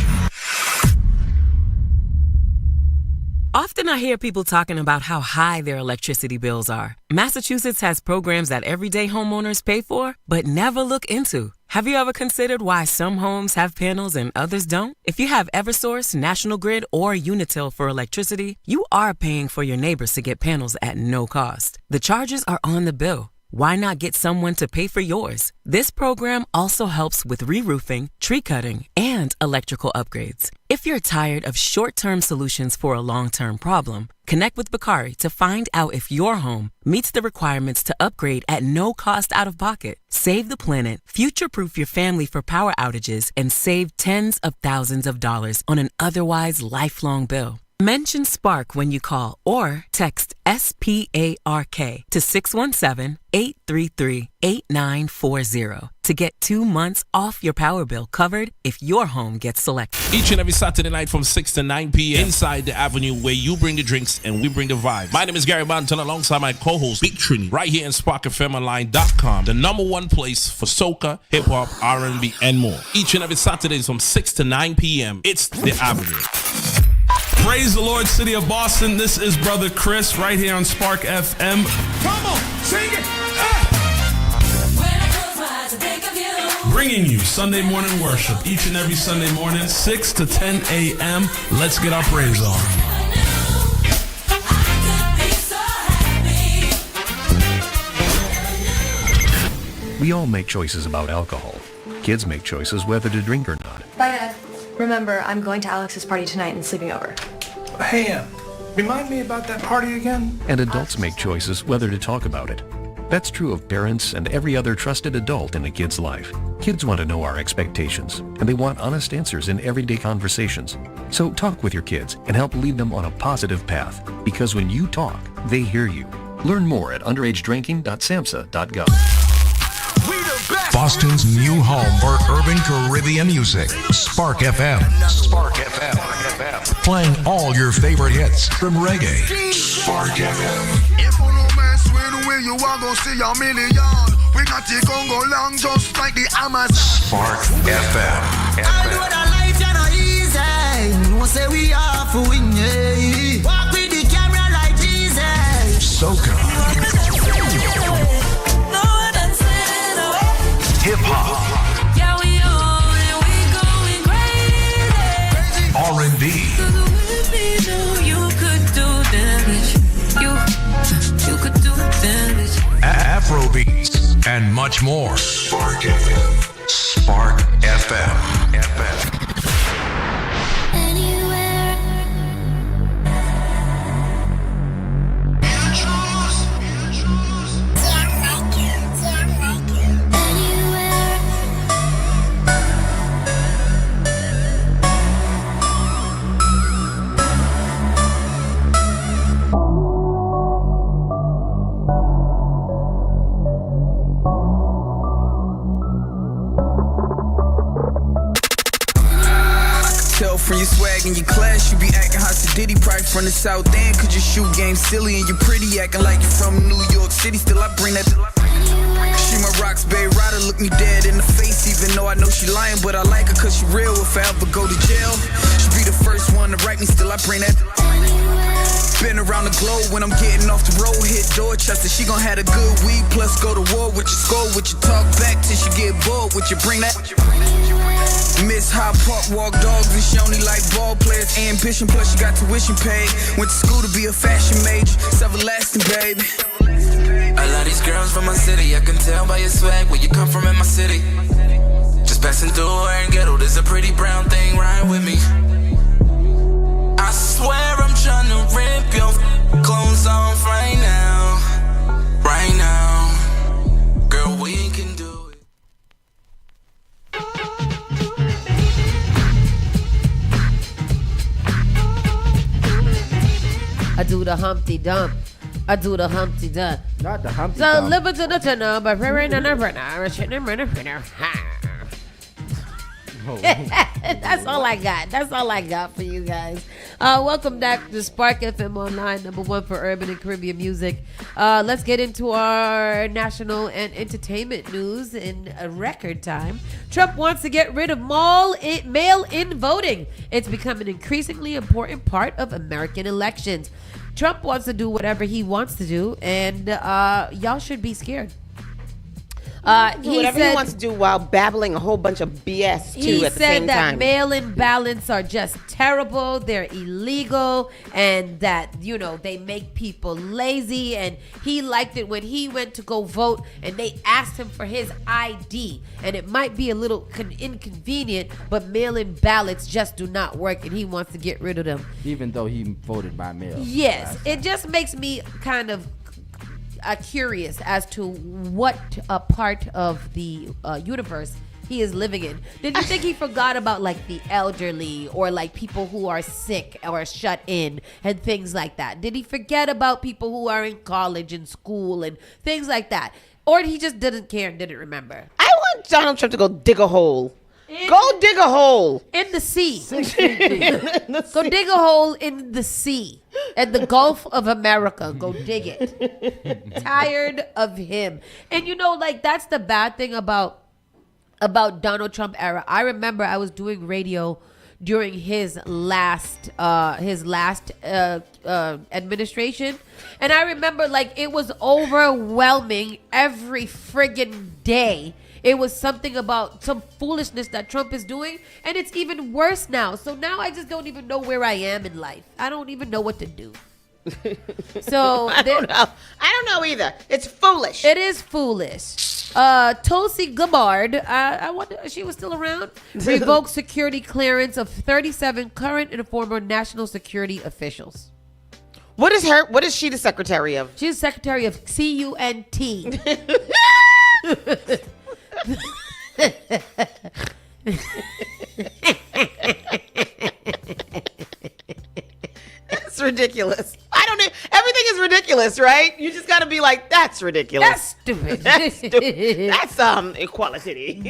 Often I hear people talking about how high their electricity bills are. Massachusetts has programs that everyday homeowners pay for, but never look into. Have you ever considered why some homes have panels and others don't? If you have Eversource, National Grid, or Unitil for electricity, you are paying for your neighbors to get panels at no cost. The charges are on the bill. Why not get someone to pay for yours? This program also helps with re-roofing, tree cutting, and electrical upgrades. If you're tired of short-term solutions for a long-term problem, connect with Bakari to find out if your home meets the requirements to upgrade at no cost out of pocket. Save the planet, future-proof your family for power outages, and save tens of thousands of dollars on an otherwise lifelong bill. Mention Spark when you call or text SPARK to 617-833-8940 to get 2 months off your power bill covered if your home gets selected. Each and every Saturday night from 6 to 9 p.m. inside the Avenue where you bring the drinks and we bring the vibes. My name is Gary Banton alongside my co-host Big Trini right here in SparkFMOnline.com, the #1 place for soca, hip-hop, R&B, and more. Each and every Saturday from 6 to 9 p.m. It's the Avenue. Praise the Lord, City of Boston. This is Brother Chris right here on Spark FM. Come on, sing it. Bringing you Sunday morning worship each and every Sunday morning, 6 to 10 a.m. Let's get our praise on. We all make choices about alcohol. Kids make choices whether to drink or not. Bye, Dad. Remember, I'm going to Alex's party tonight and sleeping over. Hey, remind me about that party again? And adults make choices whether to talk about it. That's true of parents and every other trusted adult in a kid's life. Kids want to know our expectations, and they want honest answers in everyday conversations. So talk with your kids and help lead them on a positive path, because when you talk, they hear you. Learn more at underagedrinking.samhsa.gov. Boston's new home for urban Caribbean music. Spark FM. Spark FM. Playing all your favorite hits from reggae. Spark FM. you are gonna see a million. We got the Congo long just like the Amazon. Spark FM. I know that life is not easy. No say we are for win, yeah. Walk with the camera like Jesus. Soca. Hip hop. Yeah, we on and we going crazy. R&B. You could do damage. You could do damage. Afrobeats and much more. Spark FM. Spark FM. From your swag and your class, you be acting hot to Diddy. Probably from the South End, could you shoot game silly and you pretty, acting like you from New York City. Still I bring that. She my rocks, babe rider, look me dead in the face. Even though I know she lying, but I like her cause she real. If I ever go to jail, she be the first one to write me. Still I bring that. Been around the globe when I'm getting off the road. Hit door, trust that she gon' have a good week. Plus go to war with your score, with your talk back till she get bored. With you bring that. Miss High Park, walk dogs, and she only like ball players. Ambition, plus she got tuition paid. Went to school to be a fashion major. It's everlasting, baby. I love these girls from my city. I can tell by your swag where you come from in my city. Just passing through her and ghetto. There's a pretty brown thing riding with me. I swear I'm trying to rip your clothes off right now. Right now. Girl, we can do it. I do the Humpty Dump. I do the Humpty Dump. Not the Humpty So Dump. live to the tunnel, but that's all I got. That's all I got for you guys. Welcome back to Spark FM Online, #1 for urban and Caribbean music. Let's get into our national and entertainment news in a record time. Trump wants to get rid of mail-in voting. It's become an increasingly important part of American elections. Trump wants to do whatever he wants to do, and y'all should be scared. Whatever he wants to do while babbling a whole bunch of BS too at the same time. He said that mail-in ballots are just terrible, they're illegal, and that, they make people lazy. And he liked it when he went to go vote and they asked him for his ID. And it might be a little inconvenient, but mail-in ballots just do not work, and he wants to get rid of them. Even though he voted by mail. Yes, it just makes me kind of curious as to what part of the universe he is living in. Did you think he forgot about like the elderly or like people who are sick or shut in and things like that? Did he forget about people who are in college and school and things like that? Or he just didn't care and didn't remember? I want Donald Trump to go dig a hole. Go dig a hole. In the sea. Go dig a hole in the sea. At the Gulf of America. Go dig it. Tired of him. And that's the bad thing about Donald Trump era. I remember I was doing radio during his last administration. And I remember it was overwhelming every friggin' day. It was something about some foolishness that Trump is doing, and it's even worse now. So now I just don't even know where I am in life. I don't even know what to do. So I don't know either. It's foolish. It is foolish. Tulsi Gabbard, I wonder if she was still around, revoked security clearance of 37 current and former national security officials. What is she the secretary of? She's secretary of CUNT. That's ridiculous. Everything is ridiculous, right? You just got to be like, that's ridiculous. That's stupid. That's stupid. That's equality.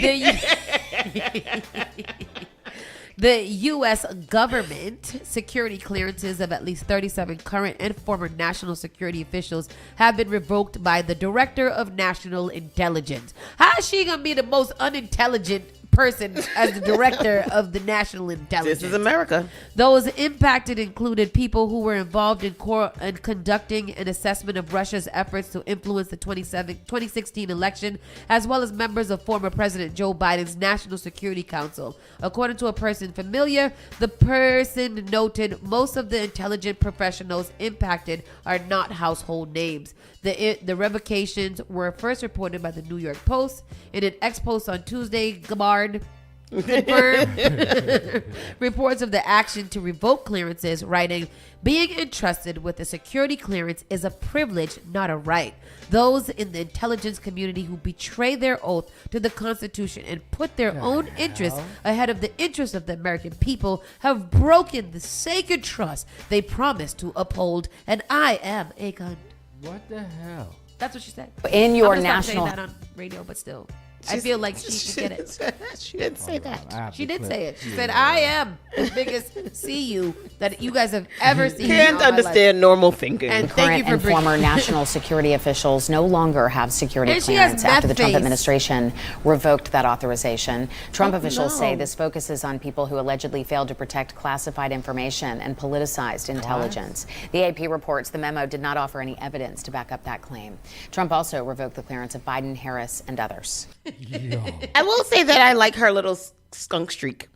The U.S. government security clearances of at least 37 current and former national security officials have been revoked by the Director of National Intelligence. How is she going to be the most unintelligent person as the Director of the National Intelligence? This is America. Those impacted included people who were involved in conducting an assessment of Russia's efforts to influence the 2016 election, as well as members of former President Joe Biden's National Security Council. According to a person familiar, the person noted most of the intelligent professionals impacted are not household names. The revocations were first reported by the New York Post. In an ex-post on Tuesday, Gabbard confirmed reports of the action to revoke clearances, writing, "Being entrusted with a security clearance is a privilege, not a right. Those in the intelligence community who betray their oath to the Constitution and put their own interests ahead of the interests of the American people have broken the sacred trust they promised to uphold, and I am a gun." What the hell? That's what she said. In your I'm gonna stop national- saying that on radio, but still, I feel like she should get it. She didn't say that. She did say it. She said, "I am the biggest CU that you guys have ever seen." Can't in all my life." understand normal thinking. And thank you Current for and bringing- former national security officials no longer have security And she has clearance after the meth Trump face. administration revoked that authorization. Trump Oh, officials no. say this focuses on people who allegedly failed to protect classified information and politicized intelligence. The AP reports the memo did not offer any evidence to back up that claim. Trump also revoked the clearance of Biden, Harris, and others. I will say that I like her little skunk streak.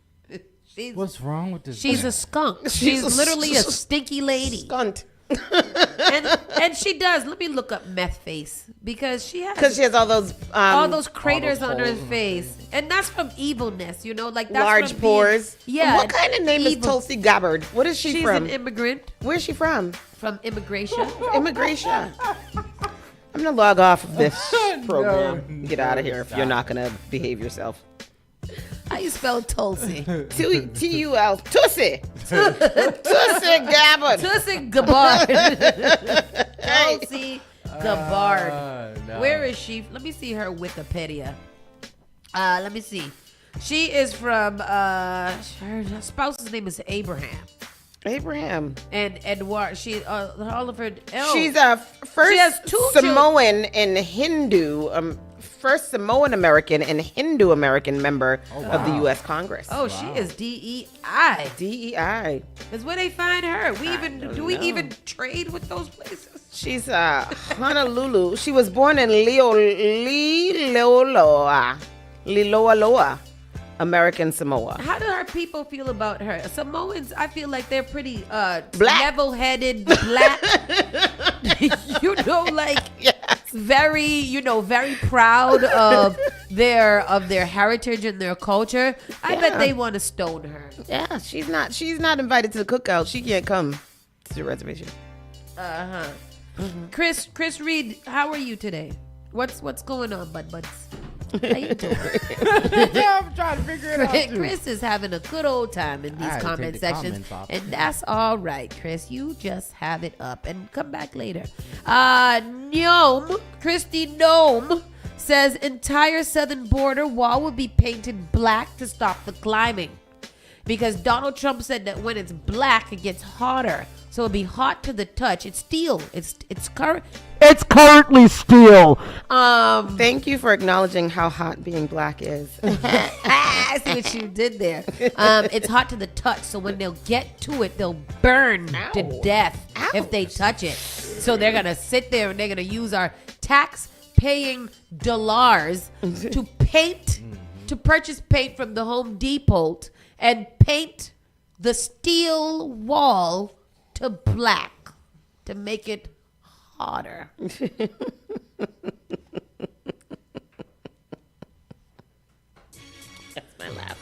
What's wrong with this? She's a skunk. She's literally a stinky lady. Skunt. and she does. Let me look up meth face because she has all those craters all on those her holes. face, and that's from evilness. You know, like that's Large from being- pores. Yeah. What kind of name is Tulsi Gabbard? What is she She's from? an immigrant. Where's she from? From immigration. Immigration. I'm gonna log off of this program. Get out of here if you're not gonna behave yourself. How you spell Tulsi? T-U-L. Tussie. Tussie Gabbard. Tulsi Gabbard. Tulsi Gabbard. no. Where is she? Let me see her Wikipedia. Let me see. She is from her spouse's name is Abraham. Abraham. And Edward. She all of her. She's a first She has two Samoan and Hindu, first Samoan American and Hindu American member of the U.S. Congress. Oh, she is DEI. DEI. Is where they find her. Do we even trade with those places? She's Honolulu. She was born in Liloaloa, American Samoa. How do her people feel about her? Samoans, I feel like they're pretty Black. level-headed, black. You know, like very, very proud of their heritage and their culture. I bet they want to stone her. Yeah, she's not invited to the cookout. She can't come to the reservation. Chris Reed, how are you today? What's going on, buds? How you doing? I'm trying to figure it out. too. Chris is having a good old time in I these had to comment take the sections, comments off. and that's all right, Chris. You just have it up and come back later. Christy Gnome says entire southern border wall will be painted black to stop the climbing, because Donald Trump said that when it's black, it gets hotter. So it'll be hot to the touch. It's steel. It's currently steel. Thank you for acknowledging how hot being black is. I see what you did there. It's hot to the touch, so when they'll get to it, they'll burn to death if they touch it. So they're gonna sit there and they're gonna use our tax-paying dollars to paint, to purchase paint from the Home Depot and paint the steel wall to black to make it hotter. That's my laugh.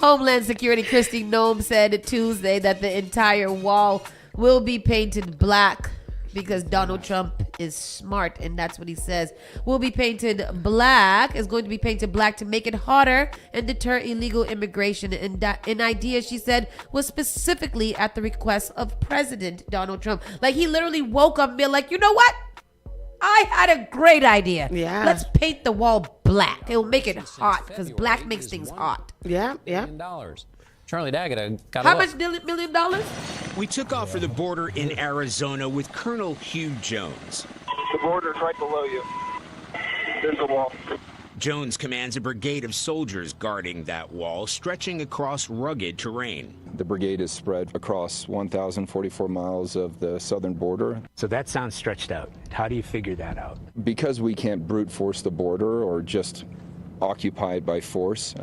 Homeland Security Christy Gnome said Tuesday that the entire wall will be painted black because Donald Trump is smart, and that's what he says. Will be painted black, is going to be painted black to make it hotter and deter illegal immigration. And an idea, she said, was specifically at the request of President Donald Trump. Like, he literally woke up and be like, you know what? I had a great idea. Yeah. Let's paint the wall black. It will make it hot because black makes things hot. Yeah. Charlie Daggett got How much $1 million? We took off for the border in Arizona with Colonel Hugh Jones. The border's right below you. There's a wall. Jones commands a brigade of soldiers guarding that wall, stretching across rugged terrain. The brigade is spread across 1,044 miles of the southern border. So that sounds stretched out. How do you figure that out? Because we can't brute force the border or just occupy it by force,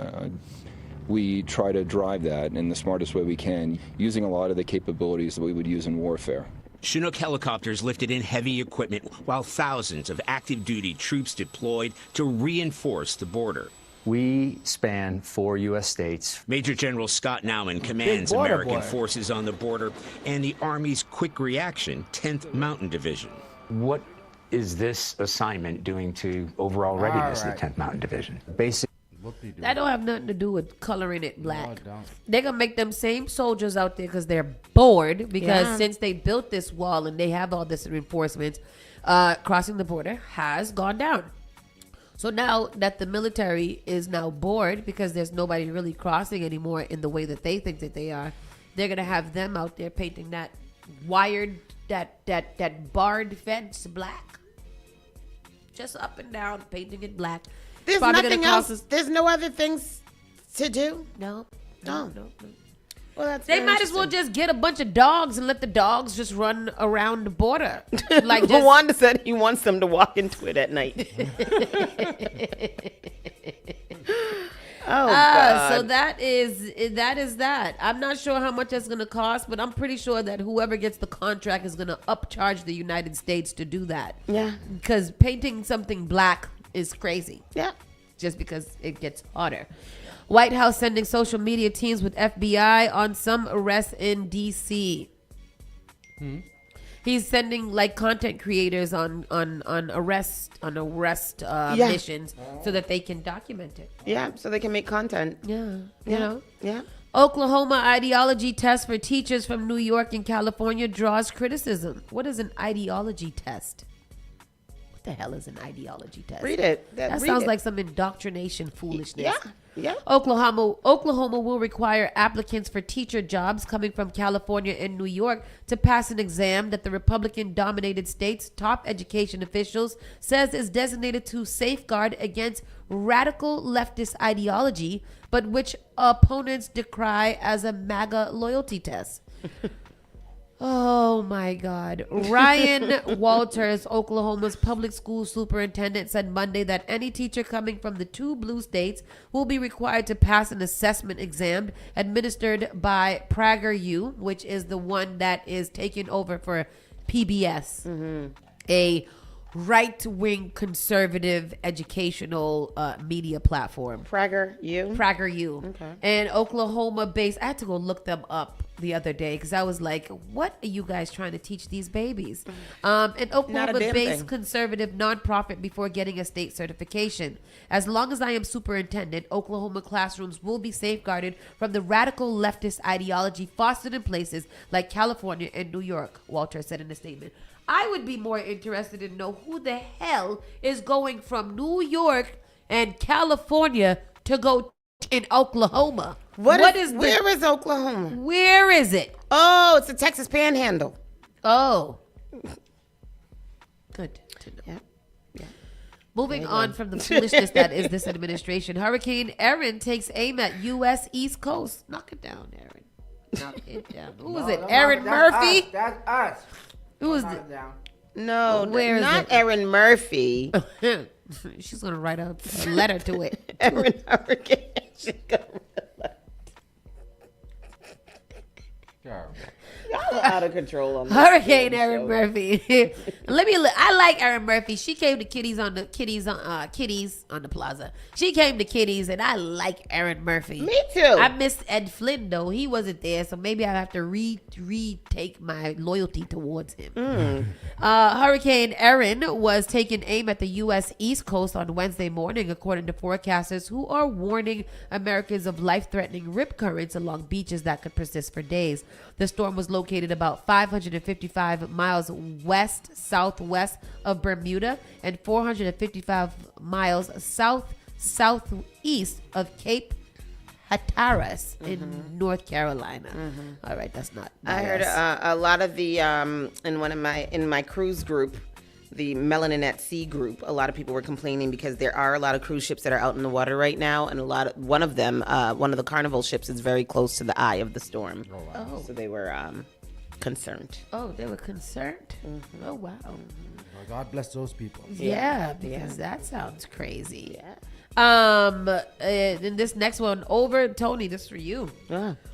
we try to drive that in the smartest way we can, using a lot of the capabilities that we would use in warfare. Chinook helicopters lifted in heavy equipment while thousands of active duty troops deployed to reinforce the border. We span 4 U.S. states. Major General Scott Nauman commands American forces on the border and the Army's Quick Reaction 10th Mountain Division. What is this assignment doing to overall readiness of the 10th Mountain Division? Basic. That don't have nothing to do with coloring it black. They're going to make them same soldiers out there because they're bored because since they built this wall and they have all this reinforcements, crossing the border has gone down. So now that the military is now bored because there's nobody really crossing anymore in the way that they think that they are, they're going to have them out there painting that wired, that barred fence black. Just up and down, painting it black. There's nothing else. There's no other things to do. No. Well, that's they might as well just get a bunch of dogs and let the dogs just run around the border. Like Wanda said he wants them to walk into it at night. God. So that is that. I'm not sure how much that's going to cost, but I'm pretty sure that whoever gets the contract is going to upcharge the United States to do that. Yeah. Because painting something black is crazy. Yeah. Just because it gets hotter. White House sending social media teams with FBI on some arrests in D.C. He's sending like content creators on arrest missions so that they can document it. Yeah, so they can make content. Yeah, you know. Yeah. Oklahoma ideology test for teachers from New York and California draws criticism. What is an ideology test? What the hell is an ideology test? Read it. That Read sounds it. like some indoctrination foolishness. Yeah. Oklahoma will require applicants for teacher jobs coming from California and New York to pass an exam that the Republican-dominated state's top education officials says is designated to safeguard against radical leftist ideology, but which opponents decry as a MAGA loyalty test. Oh my God. Ryan Walters, Oklahoma's public school superintendent, said Monday that any teacher coming from the two blue states will be required to pass an assessment exam administered by PragerU, which is the one that is taking over for PBS, a right-wing conservative educational media platform. PragerU. Okay. And Oklahoma-based, I had to go look them up the other day because I was like, what are you guys trying to teach these babies? An Oklahoma-based conservative nonprofit before getting a state certification. As long as I am superintendent, Oklahoma classrooms will be safeguarded from the radical leftist ideology fostered in places like California and New York, Walter said in a statement. I would be more interested in know who the hell is going from New York and California to go in Oklahoma. Where is Oklahoma? Where is it? Oh, it's the Texas Panhandle. Oh. Good to know. Yeah. Moving on from the foolishness that is this administration, Hurricane Erin takes aim at U.S. East Coast. Knock it down, Erin. Knock it down. Who was it? Erin Murphy? That's us. Who was it? No, where is not it? Erin Murphy. She's gonna write a letter to it. Erin Hurricane. Y'all are out of control on this Hurricane show. Erin Murphy. I like Erin Murphy. She came to kitties on the plaza. She came to kitties, and I like Erin Murphy. Me too. I missed Ed Flynn though. He wasn't there, so maybe I have to retake my loyalty towards him. Hurricane Erin was taking aim at the U.S. East Coast on Wednesday morning, according to forecasters who are warning Americans of life-threatening rip currents along beaches that could persist for days. The storm was located about 555 miles west-south southwest of Bermuda and 455 miles southeast of Cape Hatteras in North Carolina. All right, that's not. I heard a lot of the in my cruise group, the Melanin at Sea group, a lot of people were complaining because there are a lot of cruise ships that are out in the water right now, and one of the Carnival ships is very close to the eye of the storm. Oh, wow. So they were concerned. Oh, they were concerned. Oh, wow. Well, God bless those people. Yeah, because that sounds crazy. And this next one, Tony, this is for you.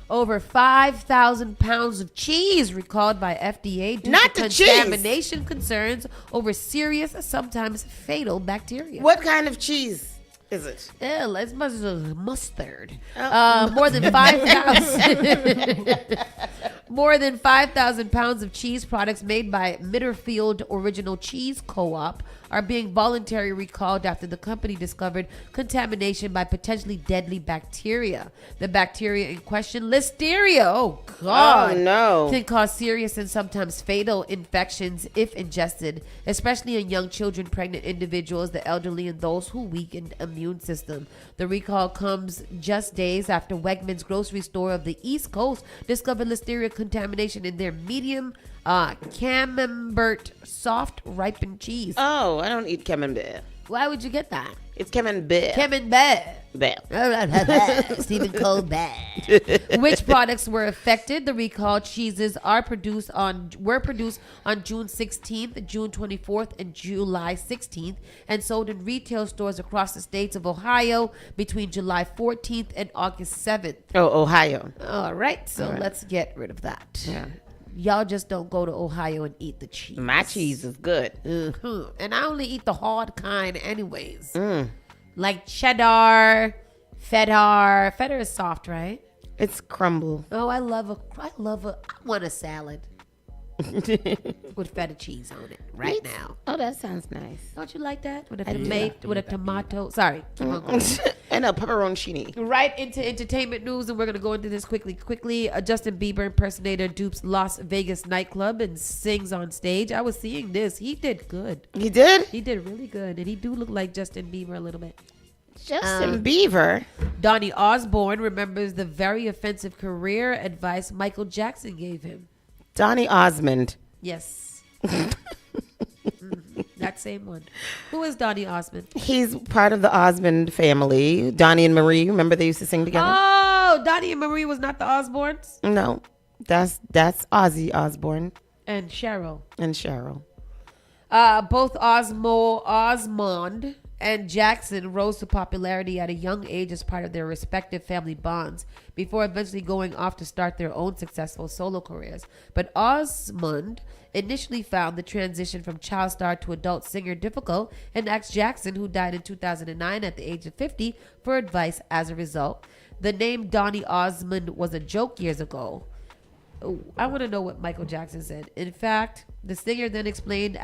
Over 5,000 pounds of cheese recalled by FDA due to contamination concerns over serious, sometimes fatal bacteria. What kind of cheese is it? As much as mustard. More than 5,000. More than 5,000 pounds of cheese products made by Mitterfield Original Cheese Co-op are being voluntarily recalled after the company discovered contamination by potentially deadly bacteria. The bacteria in question, Listeria, oh God, no, can cause serious and sometimes fatal infections if ingested, especially in young children, pregnant individuals, the elderly, and those who weaken immune system. The recall comes just days after Wegmans grocery store of the East Coast discovered Listeria contamination in their medium camembert soft ripened cheese. Oh, I don't eat camembert. Why would you get that? It's camembert. Camembert. Stephen Colbert. Which products were affected? The recalled cheeses were produced on June 16th, June 24th, and July 16th, and sold in retail stores across the states of Ohio between July 14th and August 7th. Oh, Ohio. All right, so let's get rid of that. Yeah. Y'all just don't go to Ohio and eat the cheese. My cheese is good. And I only eat the hard kind anyways. Like cheddar, feta. Feta is soft, right? It's crumble. Oh, I want a salad with feta cheese on it now. Oh, that sounds nice. Don't you like that? With a tomato. Sorry. And a pepperoncini. Right into entertainment news, and we're going to go into this quickly. Justin Bieber impersonator dupes Las Vegas nightclub and sings on stage. I was seeing this. He did good. He did? He did really good. And he do look like Justin Bieber a little bit. Justin Bieber? Donny Osborne remembers the very offensive career advice Michael Jackson gave him. Donny Osmond. Yes. That same one. Who is Donny Osmond? He's part of the Osmond family. Donny and Marie. Remember they used to sing together? Oh, Donny and Marie was not the Osbournes? No. That's Ozzy Osbourne. And Cheryl. Both Osmond and Jackson rose to popularity at a young age as part of their respective family bonds before eventually going off to start their own successful solo careers. But Osmond initially found the transition from child star to adult singer difficult and asked Jackson, who died in 2009 at the age of 50, for advice as a result. The name Donny Osmond was a joke years ago. I want to know what Michael Jackson said. In fact, the singer then explained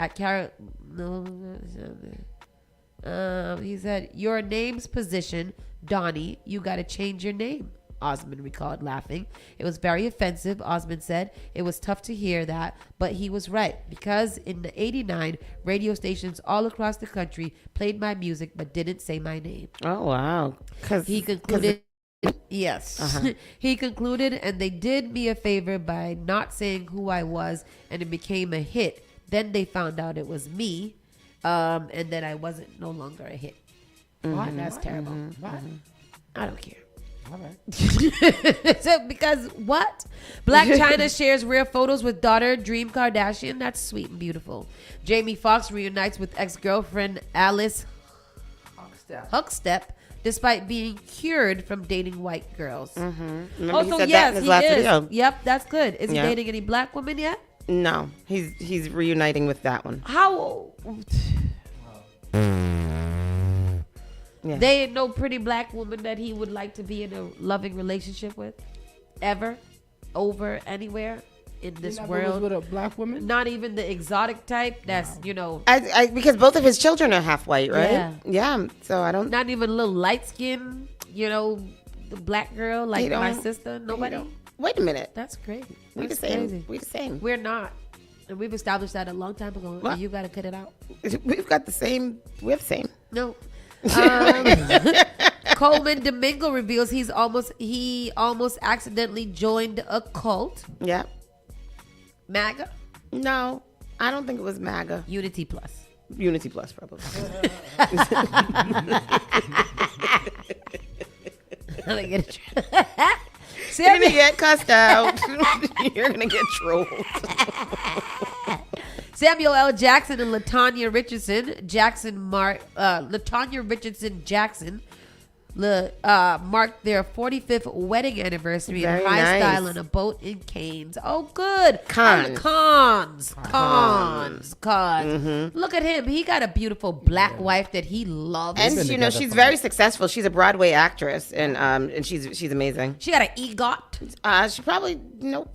he said, "Your name's position, Donny, you got to change your name." Osmond recalled, laughing. "It was very offensive," Osmond said. "It was tough to hear that, but he was right, because in the 89, radio stations all across the country played my music but didn't say my name." Oh, wow. He concluded, yes. He concluded, "And they did me a favor by not saying who I was, and it became a hit. Then they found out it was me. And then I wasn't no longer a hit." That's terrible. I don't care. All right. So, because what? Black China shares rare photos with daughter Dream Kardashian. That's sweet and beautiful. Jamie Foxx reunites with ex-girlfriend Alice Huckstep despite being cured from dating white girls. Remember he said that in his last video. Yep, that's good. Is he dating any black women yet? No, he's reuniting with that one. How? They ain't no pretty black woman that he would like to be in a loving relationship with, ever, over, anywhere in this world. With a black woman? Not even the exotic type. That's because both of his children are half white, right? Yeah. So I don't. Not even a little light skin, the black girl like my sister. Nobody. Wait a minute. That's crazy. We the same. We the same. We're not. And we've established that a long time ago. What? You got to cut it out. We've got the same. We have the same. No. Coleman Domingo reveals he almost accidentally joined a cult. Yeah. MAGA? No, I don't think it was MAGA. Unity Plus. Unity Plus, probably. You're gonna get cussed out. You're gonna get trolled. Samuel L. Jackson and Latanya Richardson Jackson marked their 45th wedding anniversary Very in high nice. style on a boat in Cairns. Oh, good. Cons. Mm-hmm. Look at him. He got a beautiful black wife that he loves. And she's very successful. She's a Broadway actress, and she's amazing. She got an EGOT. She probably no.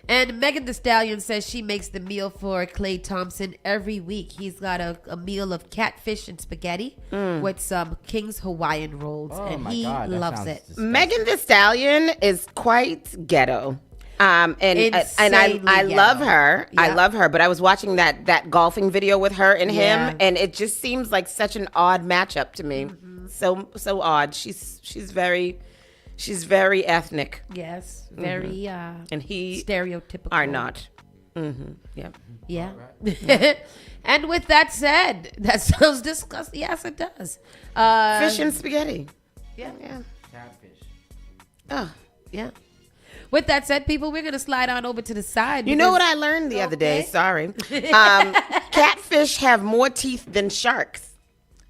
And Megan Thee Stallion says she makes the meal for Klay Thompson every week. He's got a meal of catfish and spaghetti with some King's Hawaiian rolls, and he loves it. Disgusting. Megan Thee Stallion is quite ghetto. And I love her. Yeah. I love her. But I was watching that golfing video with her and Yeah. him, and it just seems like such an odd matchup to me. Mm-hmm. So odd. She's very ethnic. Yes, very and he stereotypical. are not. Mm-hmm. Yep. Yeah. And with that said, that sounds disgusting. Yes, it does. Fish and spaghetti. Yeah. Catfish. Oh, yeah. With that said, people, we're going to slide on over to the side. You know what I learned the other day? Sorry. Catfish have more teeth than sharks.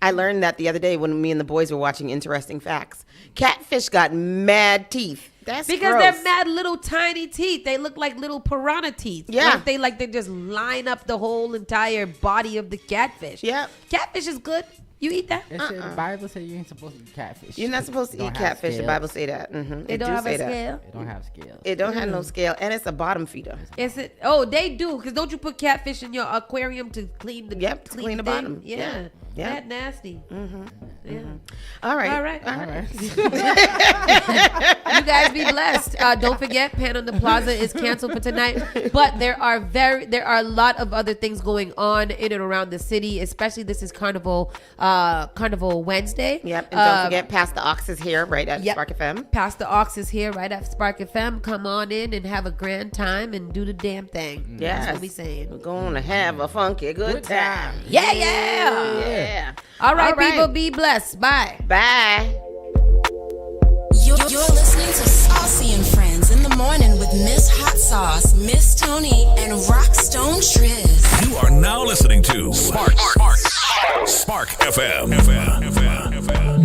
I learned that the other day when me and the boys were watching Interesting Facts. Catfish got mad teeth. That's because gross. they're mad little tiny teeth. They look like little piranha teeth. Yeah. They just line up the whole entire body of the catfish. Yeah. Catfish is good. You eat that? The Bible says you ain't supposed to eat catfish. You're not supposed to Don't eat have catfish. The scales. Bible say that. Mm-hmm. They don't have a scale? It don't have scales. It don't have no scale, and it's a bottom feeder. Is it? Oh, they do. Because don't you put catfish in your aquarium to clean the clean the thing? bottom. Yeah. Yeah. That nasty. Mm-hmm. Yeah. All right. All right. You guys be blessed. Don't forget, Pan on the Plaza is canceled for tonight. But there are a lot of other things going on in and around the city. Especially this is Carnival Wednesday. Yep. And don't forget, Past the Ox is here right at Yep. Spark FM. Past the Ox is here right at Spark FM. Come on in and have a grand time and do the damn thing. Yes. That's what we saying. We're going to have a funky good time. Yeah. All right, people, be blessed. Bye. Bye. You're listening to Saucy and Friends in the morning with Miss Hot Sauce, Miss Tony, and Rockstone Triz. You are now listening to Spark FM.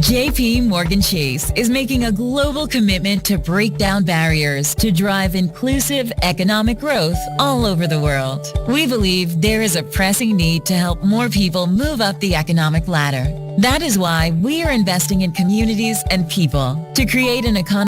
JP Morgan Chase is making a global commitment to break down barriers to drive inclusive economic growth all over the world. We believe there is a pressing need to help more people move up the economic ladder. That is why we are investing in communities and people to create an economy